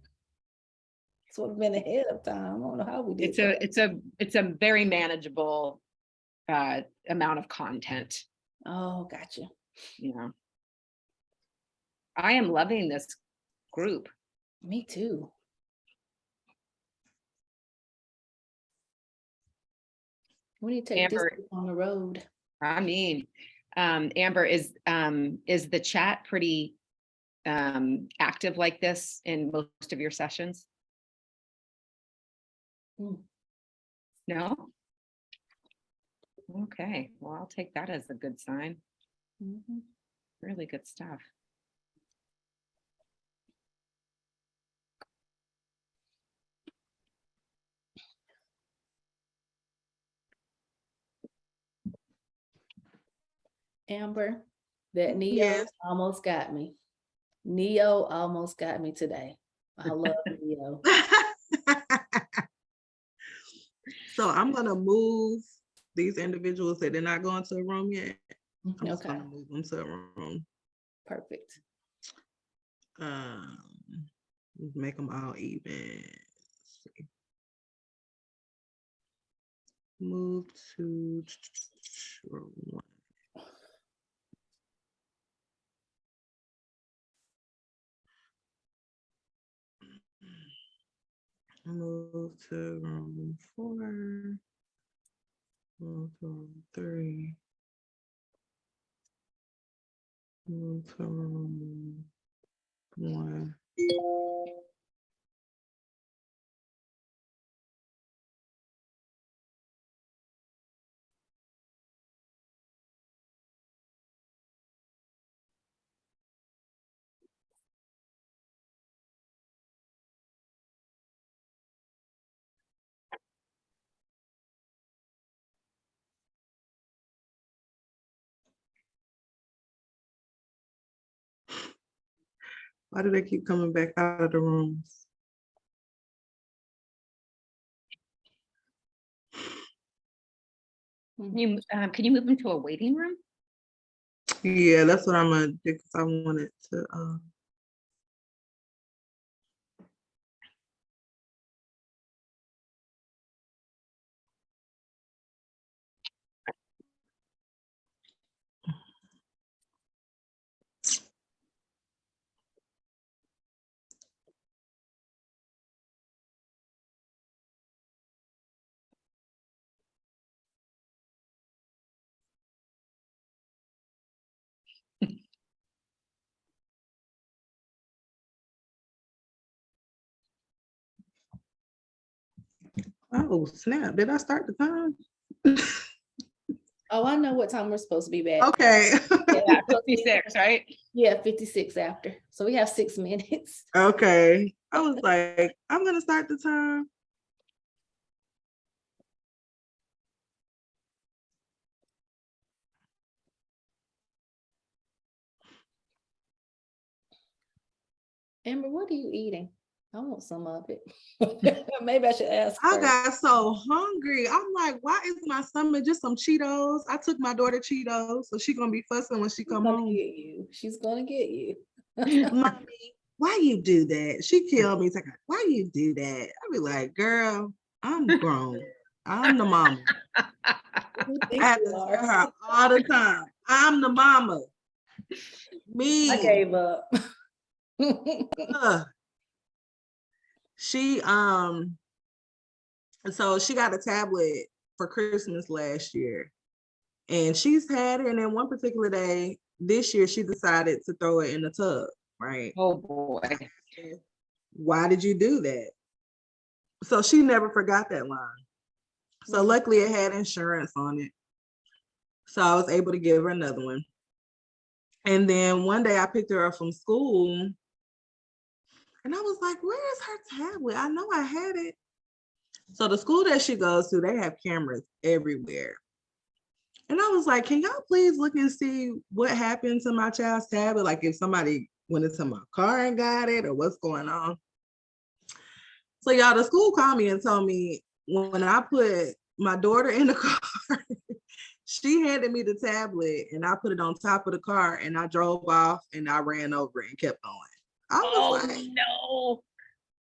sort of been ahead of time. I don't know how we did that. It's a very manageable amount of content, Oh, gotcha. you know. I am loving this group. Me too. We need to take this Amber. group on the road. I mean, Amber, is the chat pretty active like this in most of your sessions? Hmm. No? Okay, well, I'll take that as a good sign. Mhm. Really good stuff. Amber, that Neo Yes. almost got me. Neo almost got me today. I love Neo. So I'm gonna move these individuals that did not go into a room yet. I'm just Okay, gonna move them to a room. perfect. Make them all even. Let's see. Move to room 1. Move to room 4. Move to room 3. Move to room 1. Why do they keep coming back out of the rooms? Can you move them to a waiting room? Yeah, that's what I'm gonna do because I wanted to. Oh snap! Did I start the time? Oh, I know what time we're supposed to be back. Okay. Yeah, 56, right? Yeah, 56 after. So we have 6 minutes. Okay. I was like, I'm gonna start the time. Amber, what are you eating? I want some of it. Maybe I should ask I her. got so hungry. I'm like, why is my stomach just some Cheetos? I took my daughter Cheetos, so she gonna be fussing when she She's come gonna home. get you. She's gonna get you. Mommy, why you do that? She killed me. It's like, why you do that? I be like, girl, I'm grown. I'm the mama. You I think have you to are. tell her all the time. I'm the mama. Me. I gave up. Ugh. She so she got a tablet for Christmas last year. And she's had it, and then one particular day this year, she decided to throw it in the tub, right? Oh, boy. Why did you do that? So she never forgot that line. So Mhm. luckily it had insurance on it. So I was able to give her another one. And then one day I picked her up from school and I was like, where is her tablet? I know I had it. So the school that she goes to, they have cameras everywhere. And I was like, can y'all please look and see what happened to my child's tablet? Like if somebody went into my car and got it or what's going on. So y'all, the school called me and told me when I put my daughter in the car, she handed me the tablet and I put it on top of the car and I drove off and I ran over it and kept going. I was like, No.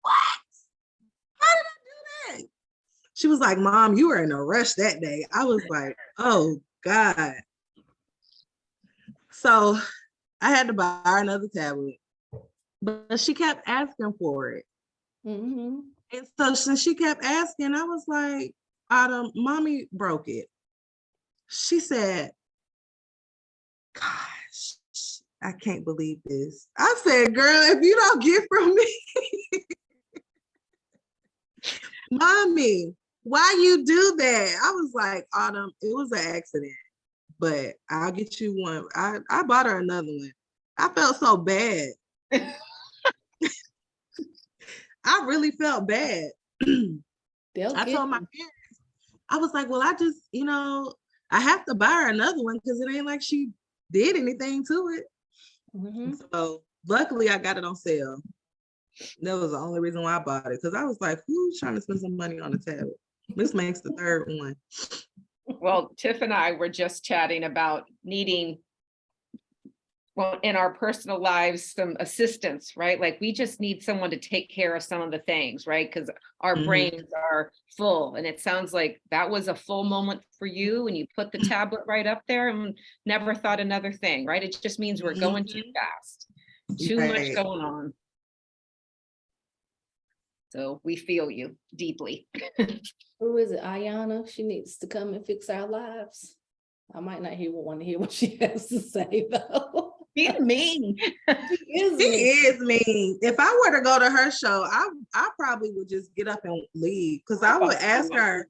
what? How did I do that? She was like, Mom, you were in a rush that day. I was like, oh God. So I had to buy her another tablet, but she kept asking for it. Mhm. And so since she kept asking, I was like, Autumn, Mommy broke it. She said, gosh, I can't believe this. I said, girl, if you don't get from me, Mommy, why you do that? I was like, Autumn, it was an accident, but I'll get you one. I bought her another one. I felt so bad. I really felt bad. They'll I get told my you. parents, I was like, well, I just, I have to buy her another one because it ain't like she did anything to it. Mhm. So luckily I got it on sale. That was the only reason why I bought it. Because I was like, who's trying to spend some money on a tablet? This makes the third one. Well, Tiff and I were just chatting about needing, well, in our personal lives, some assistance, right? Like we just need someone to take care of some of the things, right? Because our Mhm. brains are full. And it sounds like that was a full moment for you and you put the tablet right up there and never thought another thing, right? It just means we're going too fast, too much Right. going on. So we feel you deeply. Who is it? Ayana? She needs to come and fix our lives. I might not want to hear what she has to say though. She's mean. She is She mean. is mean. If I were to go to her show, I probably would just get up and leave because I would ask her,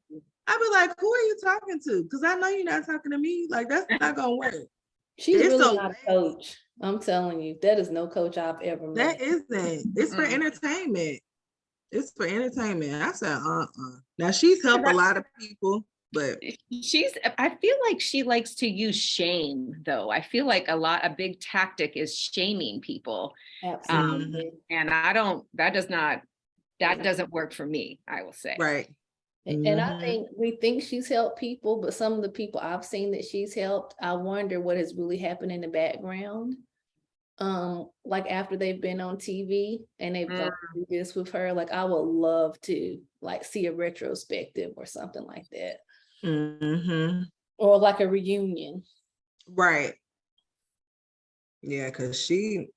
I'd be like, who are you talking to? Because I know you're not talking to me. Like, that's not going to work. She's It's really so not a coach. I'm telling you, that is no coach I've ever met. That isn't. It's for Mm. entertainment. It's for entertainment. I said, Now she's helped a lot of people, but I feel like she likes to use shame though. I feel like a big tactic is shaming people. Absolutely. And that doesn't work for me, I will say. right. And I Mhm. think we think she's helped people, but some of the people I've seen that she's helped, I wonder what has really happened in the background. Like after they've been on TV and they've gone through this with her, like I would love to like see a retrospective or something like that. Mhm. Or like a reunion. Right. Yeah, because she.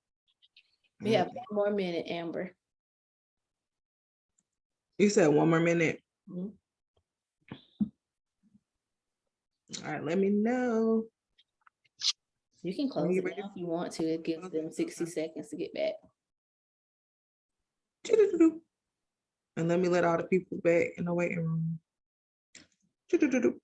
We have one more minute, Amber. You said one more minute. Mhm. All right, let me know. You can close you it ready? now if you want to. It gives them 60 seconds to get back. Choo-doo-doo-doo. And let me let all the people back in the waiting room. Choo-doo-doo-doo.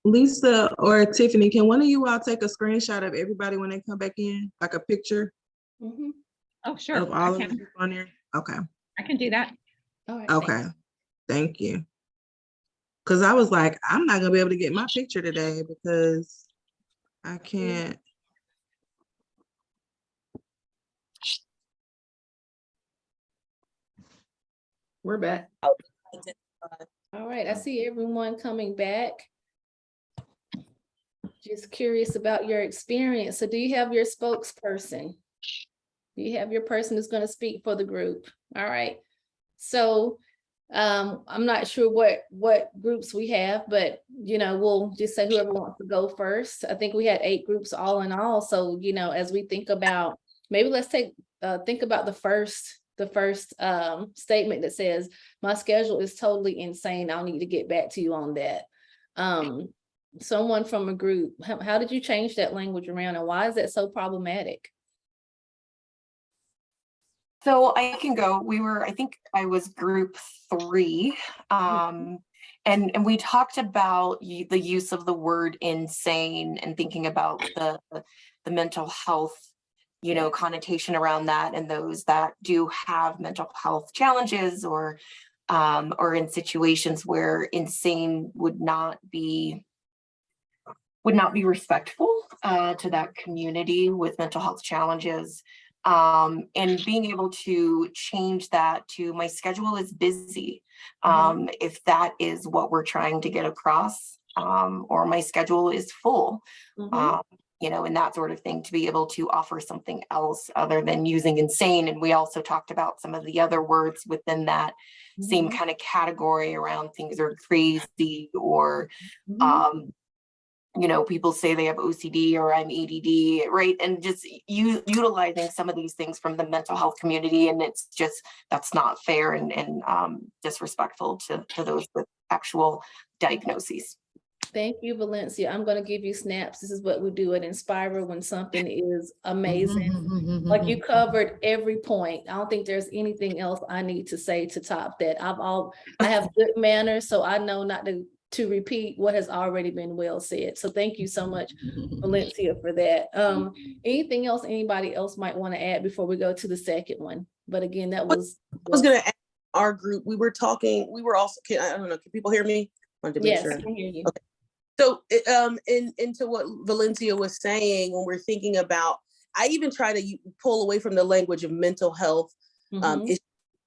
Lisa or Tiffany, can one of you all take a screenshot of everybody when they come back in, like a picture Mhm. Oh, sure. of all of them on there? Okay. I can do that. All right. Okay. Thank you. Because I was like, I'm not gonna be able to get my picture today because I can't. We're back. All right. I see everyone coming back. Just curious about your experience. So do you have your spokesperson? Do you have your person who's going to speak for the group? All right. So I'm not sure what groups we have, but we'll just say whoever wants to go first. I think we had 8 groups all in all. So, as we think about, maybe let's think about the first statement that says, my schedule is totally insane. I'll need to get back to you on that. Someone from a group, how did you change that language around, and why is that so problematic? So I can go. I think I was group 3. And we talked about the use of the word insane and thinking about the mental health, connotation around that, and those that do have mental health challenges or in situations where insane would not be respectful to that community with mental health challenges. And being able to change that to my schedule is busy. If that is what we're trying to get across, or my schedule is full, and that sort of thing, to be able to offer something else other than using insane. And we also talked about some of the other words within that same kind of category around things are crazy, or people say they have OCD or I'm ADD, right? And just utilizing some of these things from the mental health community. And it's just, that's not fair and disrespectful to those with actual diagnoses. Thank you, Valencia. I'm going to give you snaps. This is what we do at Inspire when something is amazing. Like, you covered every point. I don't think there's anything else I need to say to top that. I have good manners, so I know not to repeat what has already been well said. So thank you so much, Valencia, for that. Anything else anybody else might want to add before we go to the second one? But again, I was going to add our group. We were also, I don't know, can people hear me? Yes, I can hear you. Okay. So into what Valencia was saying, when we're thinking about, I even try to pull away from the language of mental health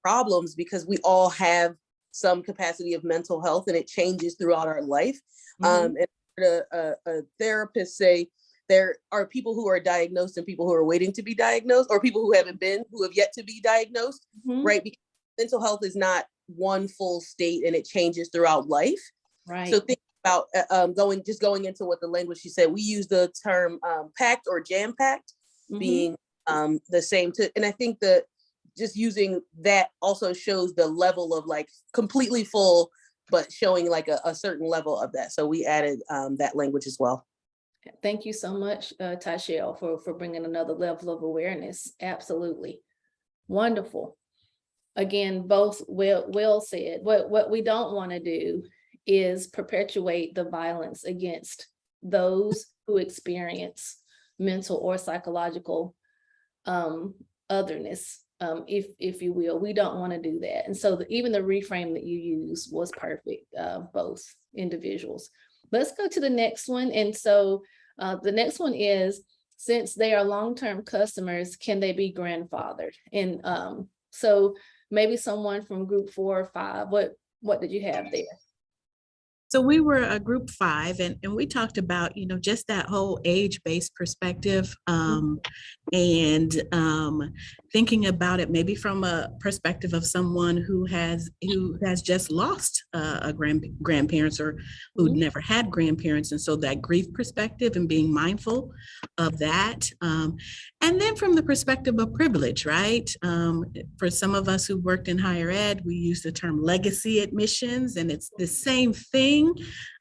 problems, because we all have some capacity of mental health and it changes throughout our life. And a therapist say there are people who are diagnosed and people who are waiting to be diagnosed, or people who have yet to be diagnosed, right? Because mental health is not one full state and it changes throughout life. Right. So think about going into what the language she said. We use the term packed or jam-packed being the same and I think that just using that also shows the level of like completely full, but showing like a certain level of that. So we added that language as well. Thank you so much, Tashelle, for bringing another level of awareness. Absolutely. Wonderful. Again, both well said. What we don't want to do is perpetuate the violence against those who experience mental or psychological otherness, if you will. We don't want to do that. And so even the reframe that you use was perfect, both individuals. Let's go to the next one. And so the next one is, since they are long-term customers, can they be grandfathered? And so maybe someone from group 4 or 5, what did you have there? So we were a group 5, and we talked about, just that whole age-based perspective, and thinking about it maybe from a perspective of someone who has just lost a grandparents, or who never had grandparents. And so that grief perspective and being mindful of that. And then from the perspective of privilege, right? For some of us who worked in higher ed, we use the term legacy admissions, and it's the same thing.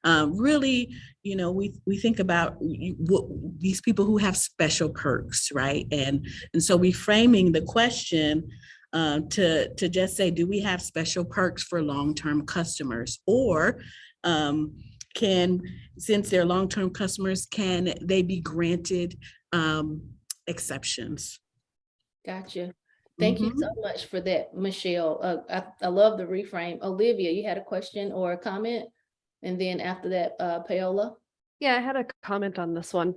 Really, we think about these people who have special perks, right? And so reframing the question to just say, do we have special perks for long-term customers? Or since they're long-term customers, can they be granted exceptions? Gotcha. Thank you so much for that, Michelle. I love the reframe. Olivia, you had a question or a comment? And then after that, Paola. Yeah, I had a comment on this one.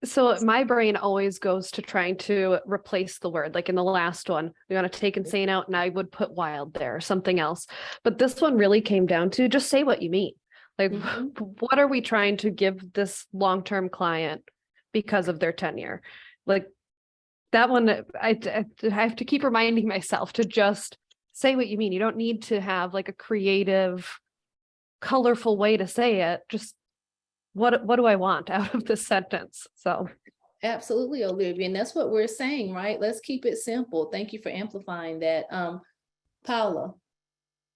So my brain always goes to trying to replace the word. Like in the last one, we want to take insane out, and I would put wild there or something else. But this one really came down to just say what you mean. Like, Mhm. what are we trying to give this long-term client because of their tenure? Like that one, I have to keep reminding myself to just say what you mean. You don't need to have like a creative, colorful way to say it. Just what do I want out of this sentence? So Absolutely, Olivia. And that's what we're saying, right? Let's keep it simple. Thank you for amplifying that. Paula.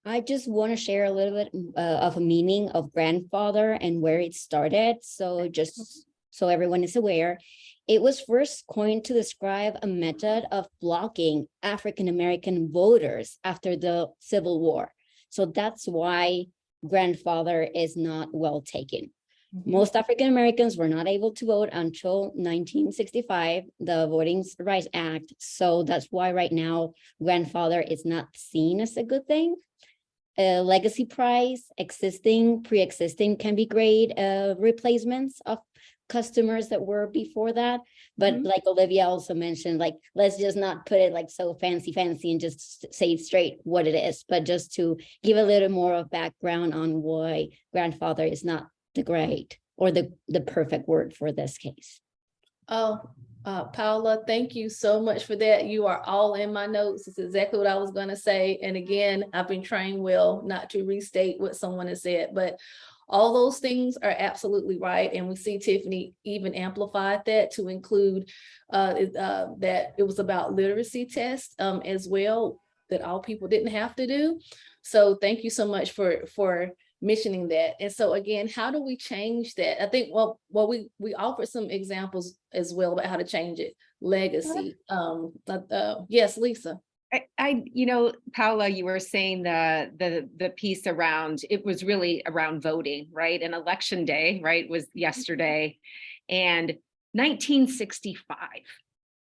I just want to share a little bit of a meaning of grandfather and where it started. So just so everyone is aware, it was first coined to describe a method of blocking African-American voters after the Civil War. So that's why grandfather is not well taken. Most African Americans were not able to vote until 1965, the Voting Rights Act. So that's why right now grandfather is not seen as a good thing. Legacy price, pre-existing can be great replacements of customers that were before that. But like Olivia also mentioned, like, let's just not put it like so fancy and just say straight what it is, but just to give a little more of background on why grandfather is not the great or the perfect word for this case. Oh, Paula, thank you so much for that. You are all in my notes. It's exactly what I was going to say. And again, I've been trained well not to restate what someone has said, but all those things are absolutely right. And we see Tiffany even amplified that to include that it was about literacy tests as well, that all people didn't have to do. So thank you so much for mentioning that. And so again, how do we change that? I think, well, we offered some examples as well about how to change it. Legacy. Yes, Lisa. Paula, you were saying the piece around, it was really around voting, right? And election day, right, was yesterday. And 1965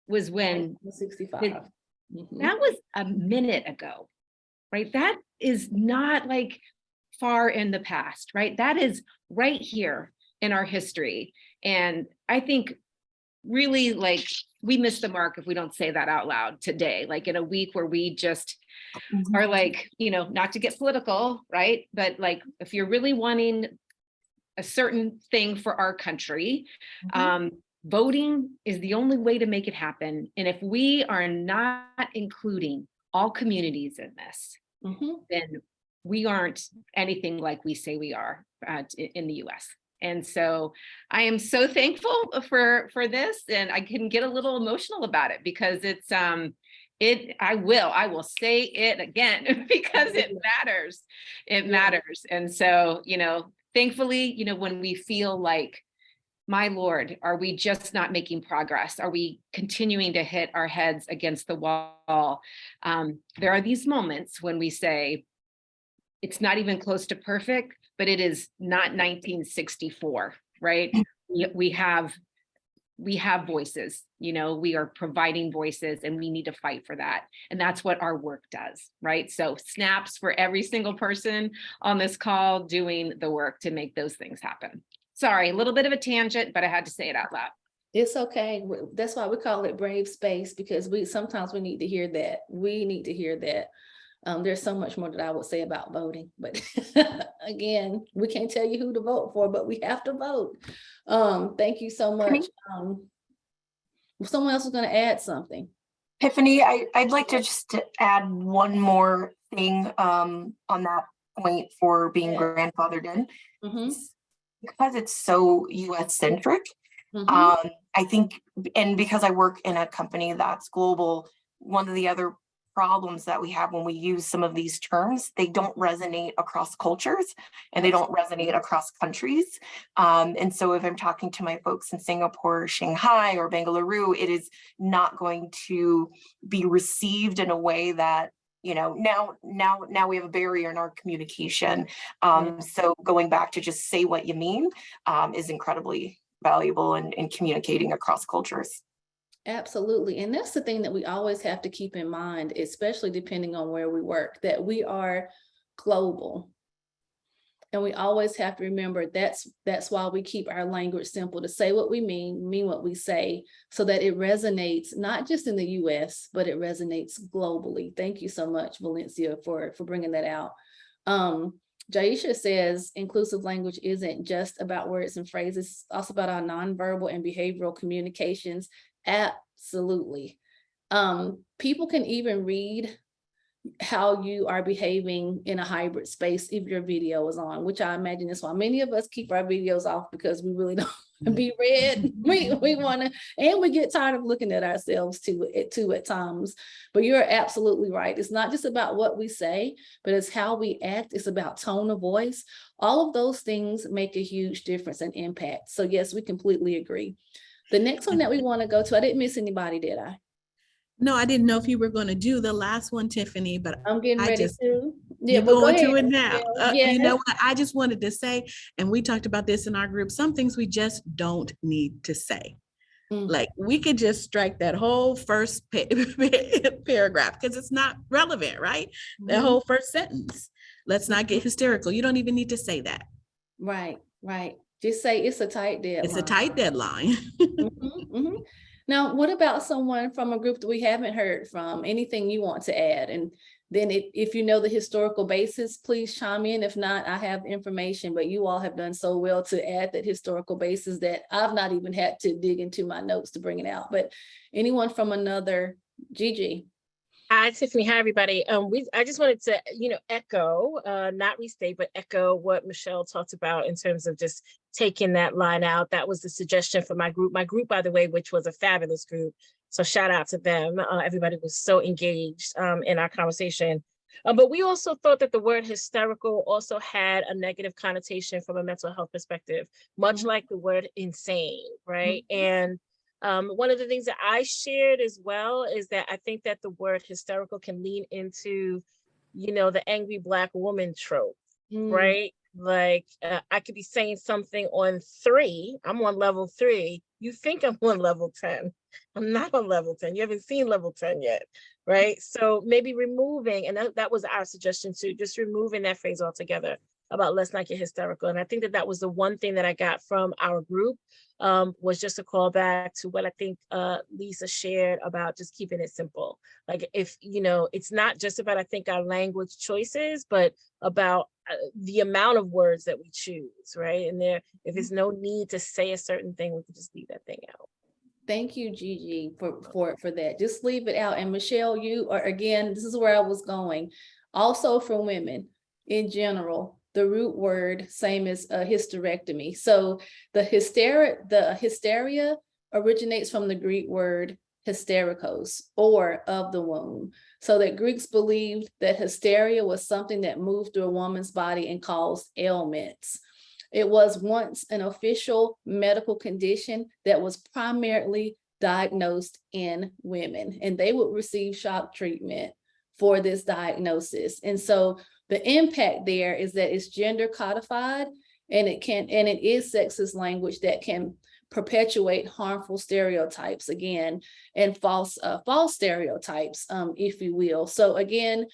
was when 65. That was a minute ago, right? That is not like far in the past, right? That is right here in our history. And I think really, like, we miss the mark if we don't say that out loud today, like in a week where we just are like, not to get political, right? But like, if you're really wanting a certain thing for our country, voting is the only way to make it happen. And if we are not including all communities in this, then we aren't anything like we say we are in the US. And so I am so thankful for this, and I can get a little emotional about it because it's I will say it again because it matters. It matters. And so, thankfully, when we feel like, my Lord, are we just not making progress? Are we continuing to hit our heads against the wall? There are these moments when we say, it's not even close to perfect, but it is not 1964, right? We have voices, we are providing voices, and we need to fight for that. And that's what our work does, right? So snaps for every single person on this call doing the work to make those things happen. Sorry, a little bit of a tangent, but I had to say it out loud. It's okay. That's why we call it Brave Space, because sometimes we need to hear that. We need to hear that. There's so much more that I would say about voting, but again, we can't tell you who to vote for, but we have to vote. Thank you so much. Someone else is going to add something. Tiffany, I'd like to just add one more thing on that point for being grandfathered in. Because it's so US centric, I think, and because I work in a company that's global, one of the other problems that we have when we use some of these terms, they don't resonate across cultures and they don't resonate across countries. And so if I'm talking to my folks in Singapore, Shanghai, or Bengaluru, it is not going to be received in a way that, now we have a barrier in our communication. So going back to just say what you mean is incredibly valuable in communicating across cultures. Absolutely. And that's the thing that we always have to keep in mind, especially depending on where we work, that we are global. And we always have to remember that's why we keep our language simple, to say what we mean what we say, so that it resonates not just in the US, but it resonates globally. Thank you so much, Valencia, for bringing that out. Jaisha says inclusive language isn't just about words and phrases, it's also about our nonverbal and behavioral communications. Absolutely. People can even read how you are behaving in a hybrid space if your video is on, which I imagine is why many of us keep our videos off, because we really don't want to be read. We want to, and we get tired of looking at ourselves too at times. But you're absolutely right. It's not just about what we say, but it's how we act. It's about tone of voice. All of those things make a huge difference and impact. So yes, we completely agree. The next one that we want to go to, I didn't miss anybody, did I? No, I didn't know if you were going to do the last one, Tiffany, but I'm getting I ready just, to. Yeah, you're but go going ahead. to it now. Yeah. You know what? I just wanted to say, and we talked about this in our group, some things we just don't need to say. Like we could just strike that whole first paragraph because it's not relevant, right? That whole first sentence. Let's not get hysterical. You don't even need to say that. Right. Just say it's a tight deadline. It's a tight deadline. Now, what about someone from a group that we haven't heard from? Anything you want to add? And then if you know the historical basis, please chime in. If not, I have information, but you all have done so well to add that historical basis that I've not even had to dig into my notes to bring it out. But anyone from another, Gigi? Hi, Tiffany. Hi, everybody. I just wanted to, echo, not restate, but echo what Michelle talked about in terms of just taking that line out. That was the suggestion for my group. My group, by the way, which was a fabulous group. So shout out to them. Everybody was so engaged in our conversation. But we also thought that the word hysterical also had a negative connotation from a mental health perspective, much like the word insane, right? And one of the things that I shared as well is that I think that the word hysterical can lean into, the angry Black woman trope, right? Like I could be saying something on 3, I'm on level 3. You think I'm on level 10. I'm not on level 10. You haven't seen level 10 yet, right? So maybe removing, and that was our suggestion too, just removing that phrase altogether about let's not get hysterical. And I think that was the one thing that I got from our group, was just a call back to what I think Lisa shared about just keeping it simple. Like if, it's not just about, I think, our language choices, but about the amount of words that we choose, right? And if there's no need to say a certain thing, we can just leave that thing out. Thank you, Gigi, for that. Just leave it out. And Michelle, you are, again, this is where I was going. Also for women in general, the root word, same as hysterectomy. So the hysteria originates from the Greek word hysterikos, or of the womb. So that Greeks believed that hysteria was something that moved through a woman's body and caused ailments. It was once an official medical condition that was primarily diagnosed in women, and they would receive shock treatment for this diagnosis. And so the impact there is that it's gender codified, and it is sexist language that can perpetuate harmful stereotypes again, and false stereotypes, if you will. So again,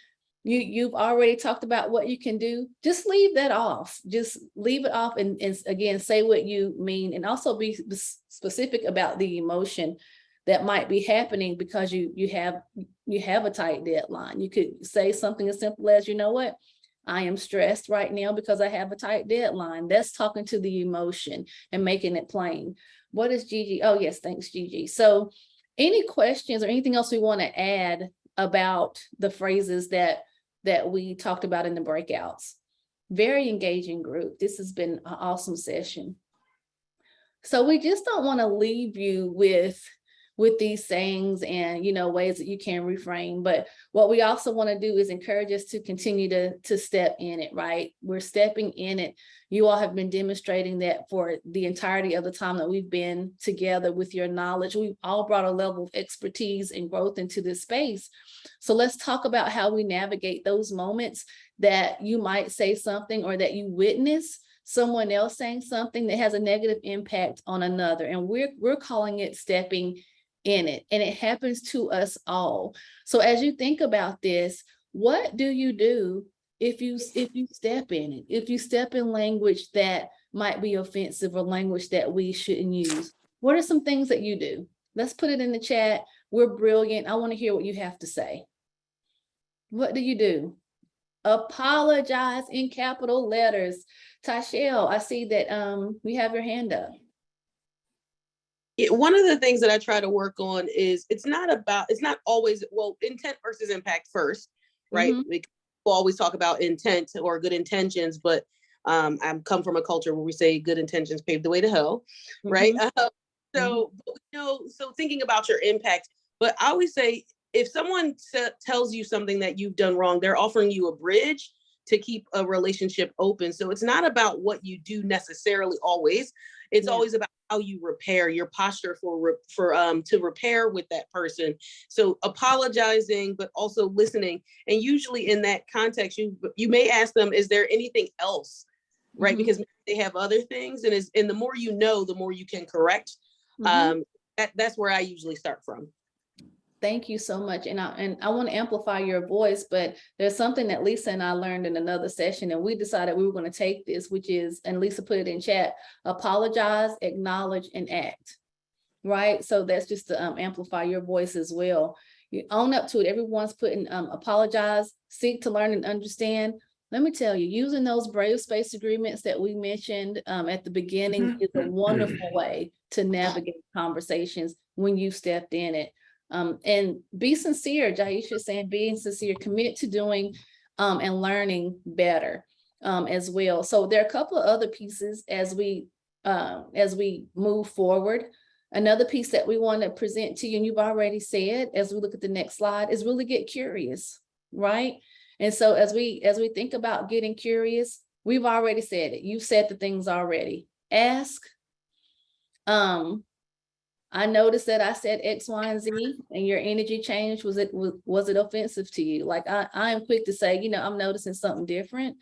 you've already talked about what you can do. Just leave that off. Just leave it off, and again, say what you mean, and also be specific about the emotion that might be happening because you have a tight deadline. You could say something as simple as, you know what, I am stressed right now because I have a tight deadline. That's talking to the emotion and making it plain. What is Gigi? Oh yes, thanks, Gigi. So any questions or anything else we want to add about the phrases that we talked about in the breakouts? Very engaging group. This has been an awesome session. So we just don't want to leave you with these sayings and, ways that you can reframe. But what we also want to do is encourage us to continue to step in it, right? We're stepping in it. You all have been demonstrating that for the entirety of the time that we've been together with your knowledge. We've all brought a level of expertise and growth into this space. So let's talk about how we navigate those moments that you might say something, or that you witness someone else saying something that has a negative impact on another. And we're calling it stepping in it, and it happens to us all. So as you think about this, what do you do if you step in it? If you step in language that might be offensive or language that we shouldn't use, what are some things that you do? Let's put it in the chat. We're brilliant. I want to hear what you have to say. What do you do? Apologize in capital letters. Tashelle, I see that we have your hand up. One of the things that I try to work on is it's not always, well, intent versus impact first, right? Mhm. People always talk about intent or good intentions, but I come from a culture where we say good intentions pave the way to hell, right? So, so thinking about your impact, but I always say, if someone tells you something that you've done wrong, they're offering you a bridge to keep a relationship open. So it's not about what you do necessarily always. It's always about how you repair your posture to repair with that person. So apologizing, but also listening. And usually in that context, you may ask them, is there anything else? Right? Because they have other things. And the more you know, the more you can correct. That's where I usually start from. Thank you so much. And I want to amplify your voice, but there's something that Lisa and I learned in another session, and we decided we were going to take this, which is, and Lisa put it in chat, apologize, acknowledge, and act. Right? So that's just to amplify your voice as well. You own up to it. Everyone's putting apologize, seek to learn and understand. Let me tell you, using those brave space agreements that we mentioned at the beginning is a wonderful way to navigate conversations when you stepped in it. And be sincere, Jaisha saying being sincere, commit to doing and learning better as well. So there are a couple of other pieces as we move forward. Another piece that we want to present to you, and you've already said, as we look at the next slide, is really get curious, right? And so as we think about getting curious, we've already said it. You've said the things already. Ask. I noticed that I said X, Y, and Z, and your energy changed. Was it offensive to you? Like I am quick to say, I'm noticing something different.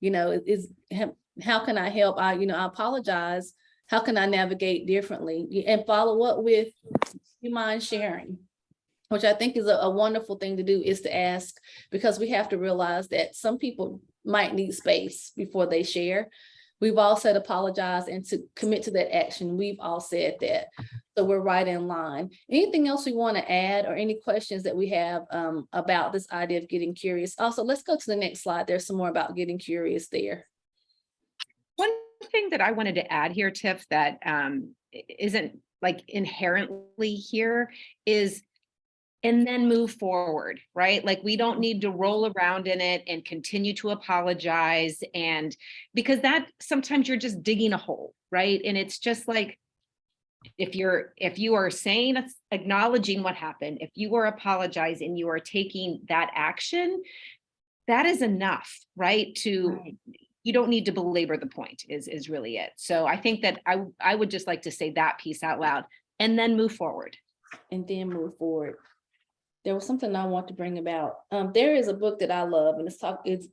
How can I help? I apologize. How can I navigate differently? And follow up with, you mind sharing? Which I think is a wonderful thing to do, is to ask, because we have to realize that some people might need space before they share. We've all said apologize and to commit to that action. We've all said that. So we're right in line. Anything else we want to add, or any questions that we have about this idea of getting curious? Also, let's go to the next slide. There's some more about getting curious there. One thing that I wanted to add here, Tiff, that isn't like inherently here is, and then move forward, right? Like we don't need to roll around in it and continue to apologize. And because that sometimes you're just digging a hole, right? And it's just like, if you are saying, acknowledging what happened, if you are apologizing, you are taking that action, that is enough, right? You don't need to belabor the point is really it. So I think that I would just like to say that piece out loud and then move forward. And then move forward. There was something I want to bring about. There is a book that I love, and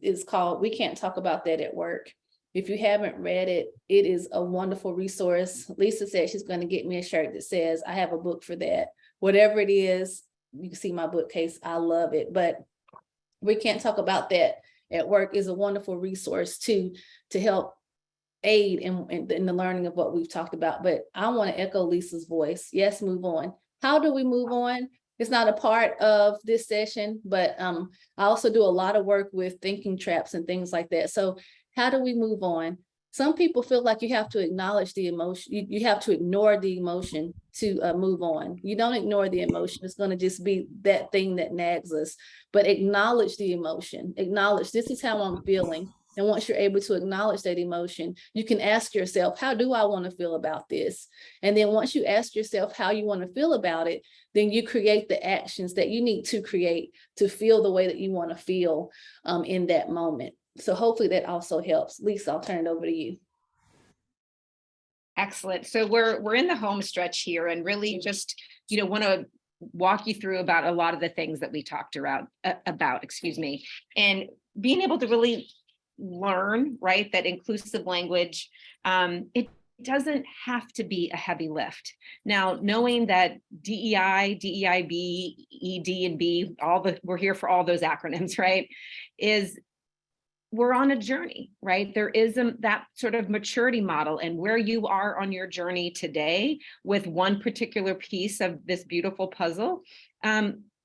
it's called We Can't Talk About That at Work. If you haven't read it, it is a wonderful resource. Lisa said she's going to get me a shirt that says, I have a book for that. Whatever it is, you can see my bookcase. I love it. But We Can't Talk About That at Work is a wonderful resource to help aid in the learning of what we've talked about. But I want to echo Lisa's voice. Yes, move on. How do we move on? It's not a part of this session, but I also do a lot of work with thinking traps and things like that. So how do we move on? Some people feel like you have to acknowledge the emotion. You have to ignore the emotion to move on. You don't ignore the emotion. It's going to just be that thing that nags us, but acknowledge the emotion. Acknowledge, this is how I'm feeling. And once you're able to acknowledge that emotion, you can ask yourself, how do I want to feel about this? And then once you ask yourself how you want to feel about it, then you create the actions that you need to create to feel the way that you want to feel in that moment. So hopefully that also helps. Lisa, I'll turn it over to you. Excellent. So we're in the home stretch here, and really just, want to walk you through about a lot of the things that we talked about, and being able to really learn, right, that inclusive language, it doesn't have to be a heavy lift. Now, knowing that DEI, DEIB, ED, and B, we're here for all those acronyms, right, we're on a journey, right? There is that sort of maturity model, and where you are on your journey today with one particular piece of this beautiful puzzle,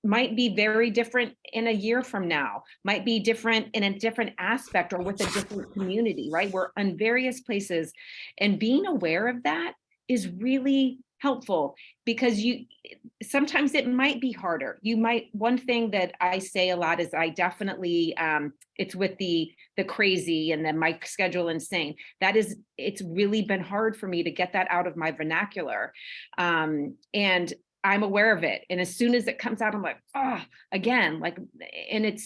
might be very different in a year from now, might be different in a different aspect or with a different community, right? We're in various places, and being aware of that is really helpful, because sometimes it might be harder. One thing that I say a lot is I definitely, it's with the crazy and then my schedule insane. It's really been hard for me to get that out of my vernacular. And I'm aware of it. And as soon as it comes out, I'm like, oh, again, like, and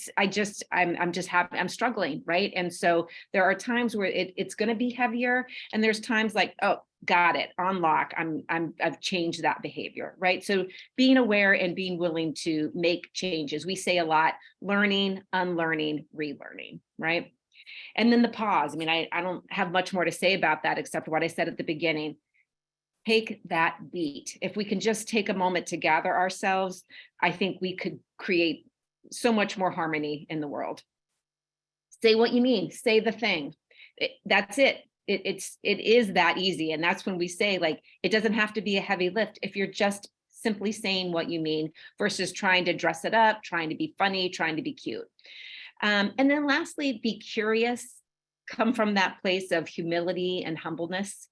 I'm struggling, right? And so there are times where it's going to be heavier. And there's times like, oh, got it, on lock. I've changed that behavior, right? So being aware and being willing to make changes. We say a lot, learning, unlearning, relearning, right? And then the pause. I mean, I don't have much more to say about that except what I said at the beginning. Take that beat. If we can just take a moment to gather ourselves, I think we could create so much more harmony in the world. Say what you mean, say the thing. That's it. It is that easy. And that's when we say, like, it doesn't have to be a heavy lift if you're just simply saying what you mean versus trying to dress it up, trying to be funny, trying to be cute. And then lastly, be curious, come from that place of humility and humbleness.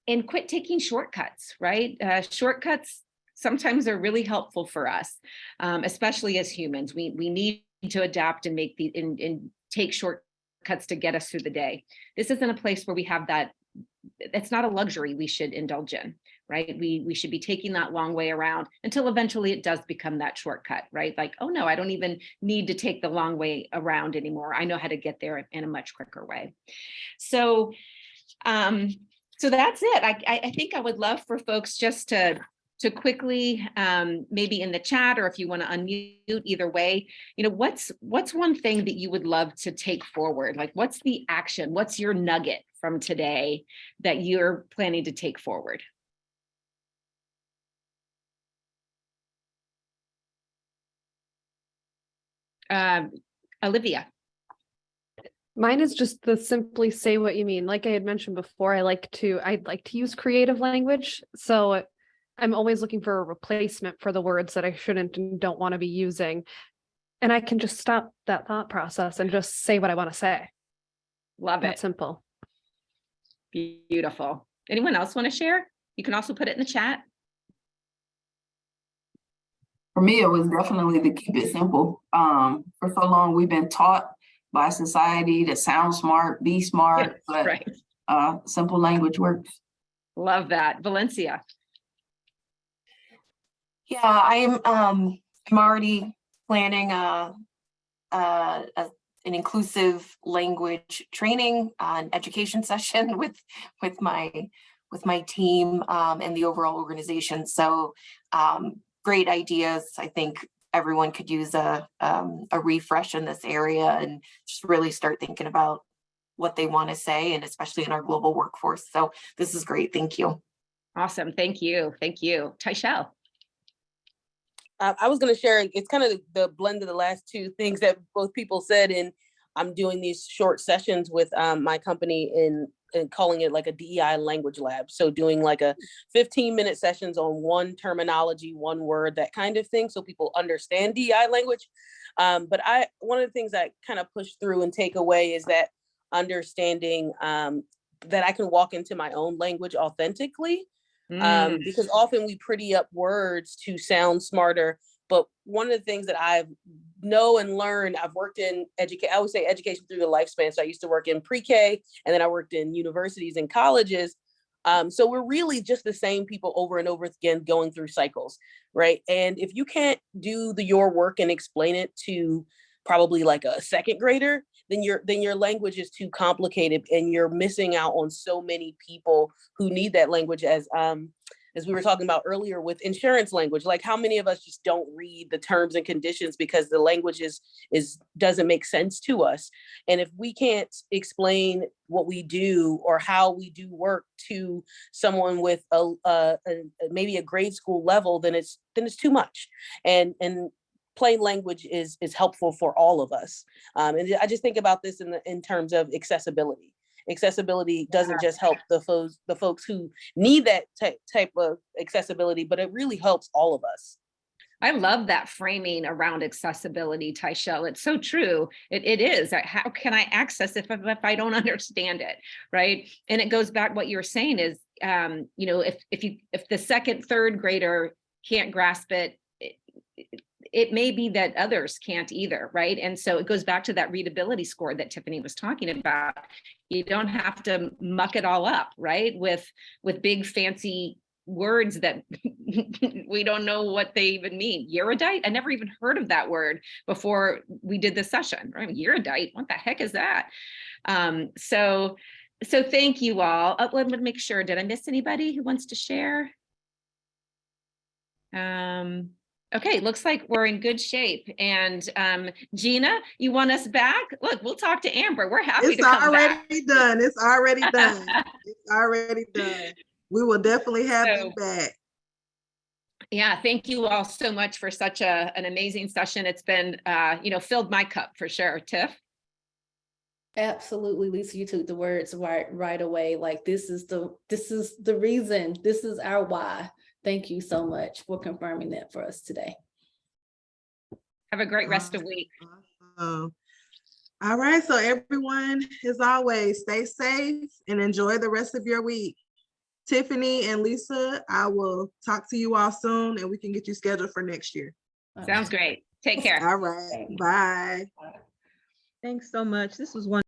And quit taking shortcuts, right? Shortcuts sometimes are really helpful for us, especially as humans. We need to adapt and take shortcuts to get us through the day. This isn't a place where we have that. It's not a luxury we should indulge in, right? We should be taking that long way around until eventually it does become that shortcut, right? Like, oh no, I don't even need to take the long way around anymore. I know how to get there in a much quicker way. So that's it. I think I would love for folks just to quickly, maybe in the chat, or if you want to unmute, either way, what's one thing that you would love to take forward? Like, what's the action? What's your nugget from today that you're planning to take forward? Olivia. Mine is just the simply say what you mean. Like I had mentioned before, I'd like to use creative language. So I'm always looking for a replacement for the words that I shouldn't and don't want to be using. And I can just stop that thought process and just say what I want to say. Love it. That's simple. Beautiful. Anyone else want to share? You can also put it in the chat. For me, it was definitely to keep it simple. For so long, we've been taught by society to sound smart, be smart, but right. Simple language works. Love that. Valencia. Yeah, I'm already planning an inclusive language training, an education session with my team and the overall organization. So great ideas. I think everyone could use a refresh in this area and just really start thinking about what they want to say, and especially in our global workforce. So this is great. Thank you. Awesome. Thank you. Thank you. Tyshell. I was going to share, it's kind of the blend of the last two things that both people said, and I'm doing these short sessions with my company and calling it like a DEI language lab. So doing like a 15-minute sessions on one terminology, one word, that kind of thing, so people understand DEI language. But one of the things I kind of push through and take away is that understanding that I can walk into my own language authentically. Because often we pretty up words to sound smarter. But one of the things that I've learned, I've worked in I would say education through the lifespan. So I used to work in pre-K, and then I worked in universities and colleges. So we're really just the same people over and over again, going through cycles, right? And if you can't do your work and explain it to probably like a second grader, then your language is too complicated, and you're missing out on so many people who need that language. As we were talking about earlier with insurance language, like how many of us just don't read the terms and conditions because the language doesn't make sense to us. And if we can't explain what we do or how we do work to someone with maybe a grade school level, then it's too much. And plain language is helpful for all of us. And I just think about this in terms of accessibility. accessibility doesn't just help the folks who need that type of accessibility, but it really helps all of us. I love that framing around accessibility, Tyshell. It's so true. It is. How can I access it if I don't understand it, right? And it goes back what you were saying is, you know, if the second, third grader can't grasp it, it may be that others can't either, right? And so it goes back to that readability score that Tiffany was talking about. You don't have to muck it all up, right? With big fancy words that we don't know what they even mean. Erudite? I never even heard of that word before we did this session, right? Erudite, what the heck is that? So thank you all. Let me make sure, did I miss anybody who wants to share? Okay, looks like we're in good shape. And Gina, you want us back? Look, we'll talk to Amber. We're happy to come back. It's already done. It's already done. It's already done. We will definitely have you back. Yeah, thank you all so much for such an amazing session. It's been, you know, filled my cup for sure. Tiff? Absolutely, Lisa, you took the words right away. Like, this is the reason, this is our why. Thank you so much for confirming that for us today. Have a great rest of week. Awesome. All right, so everyone, as always, stay safe and enjoy the rest of your week. Tiffany and Lisa, I will talk to you all soon and we can get you scheduled for next year. Sounds great. Take care. All right. Bye. Thanks so much. This was wonderful.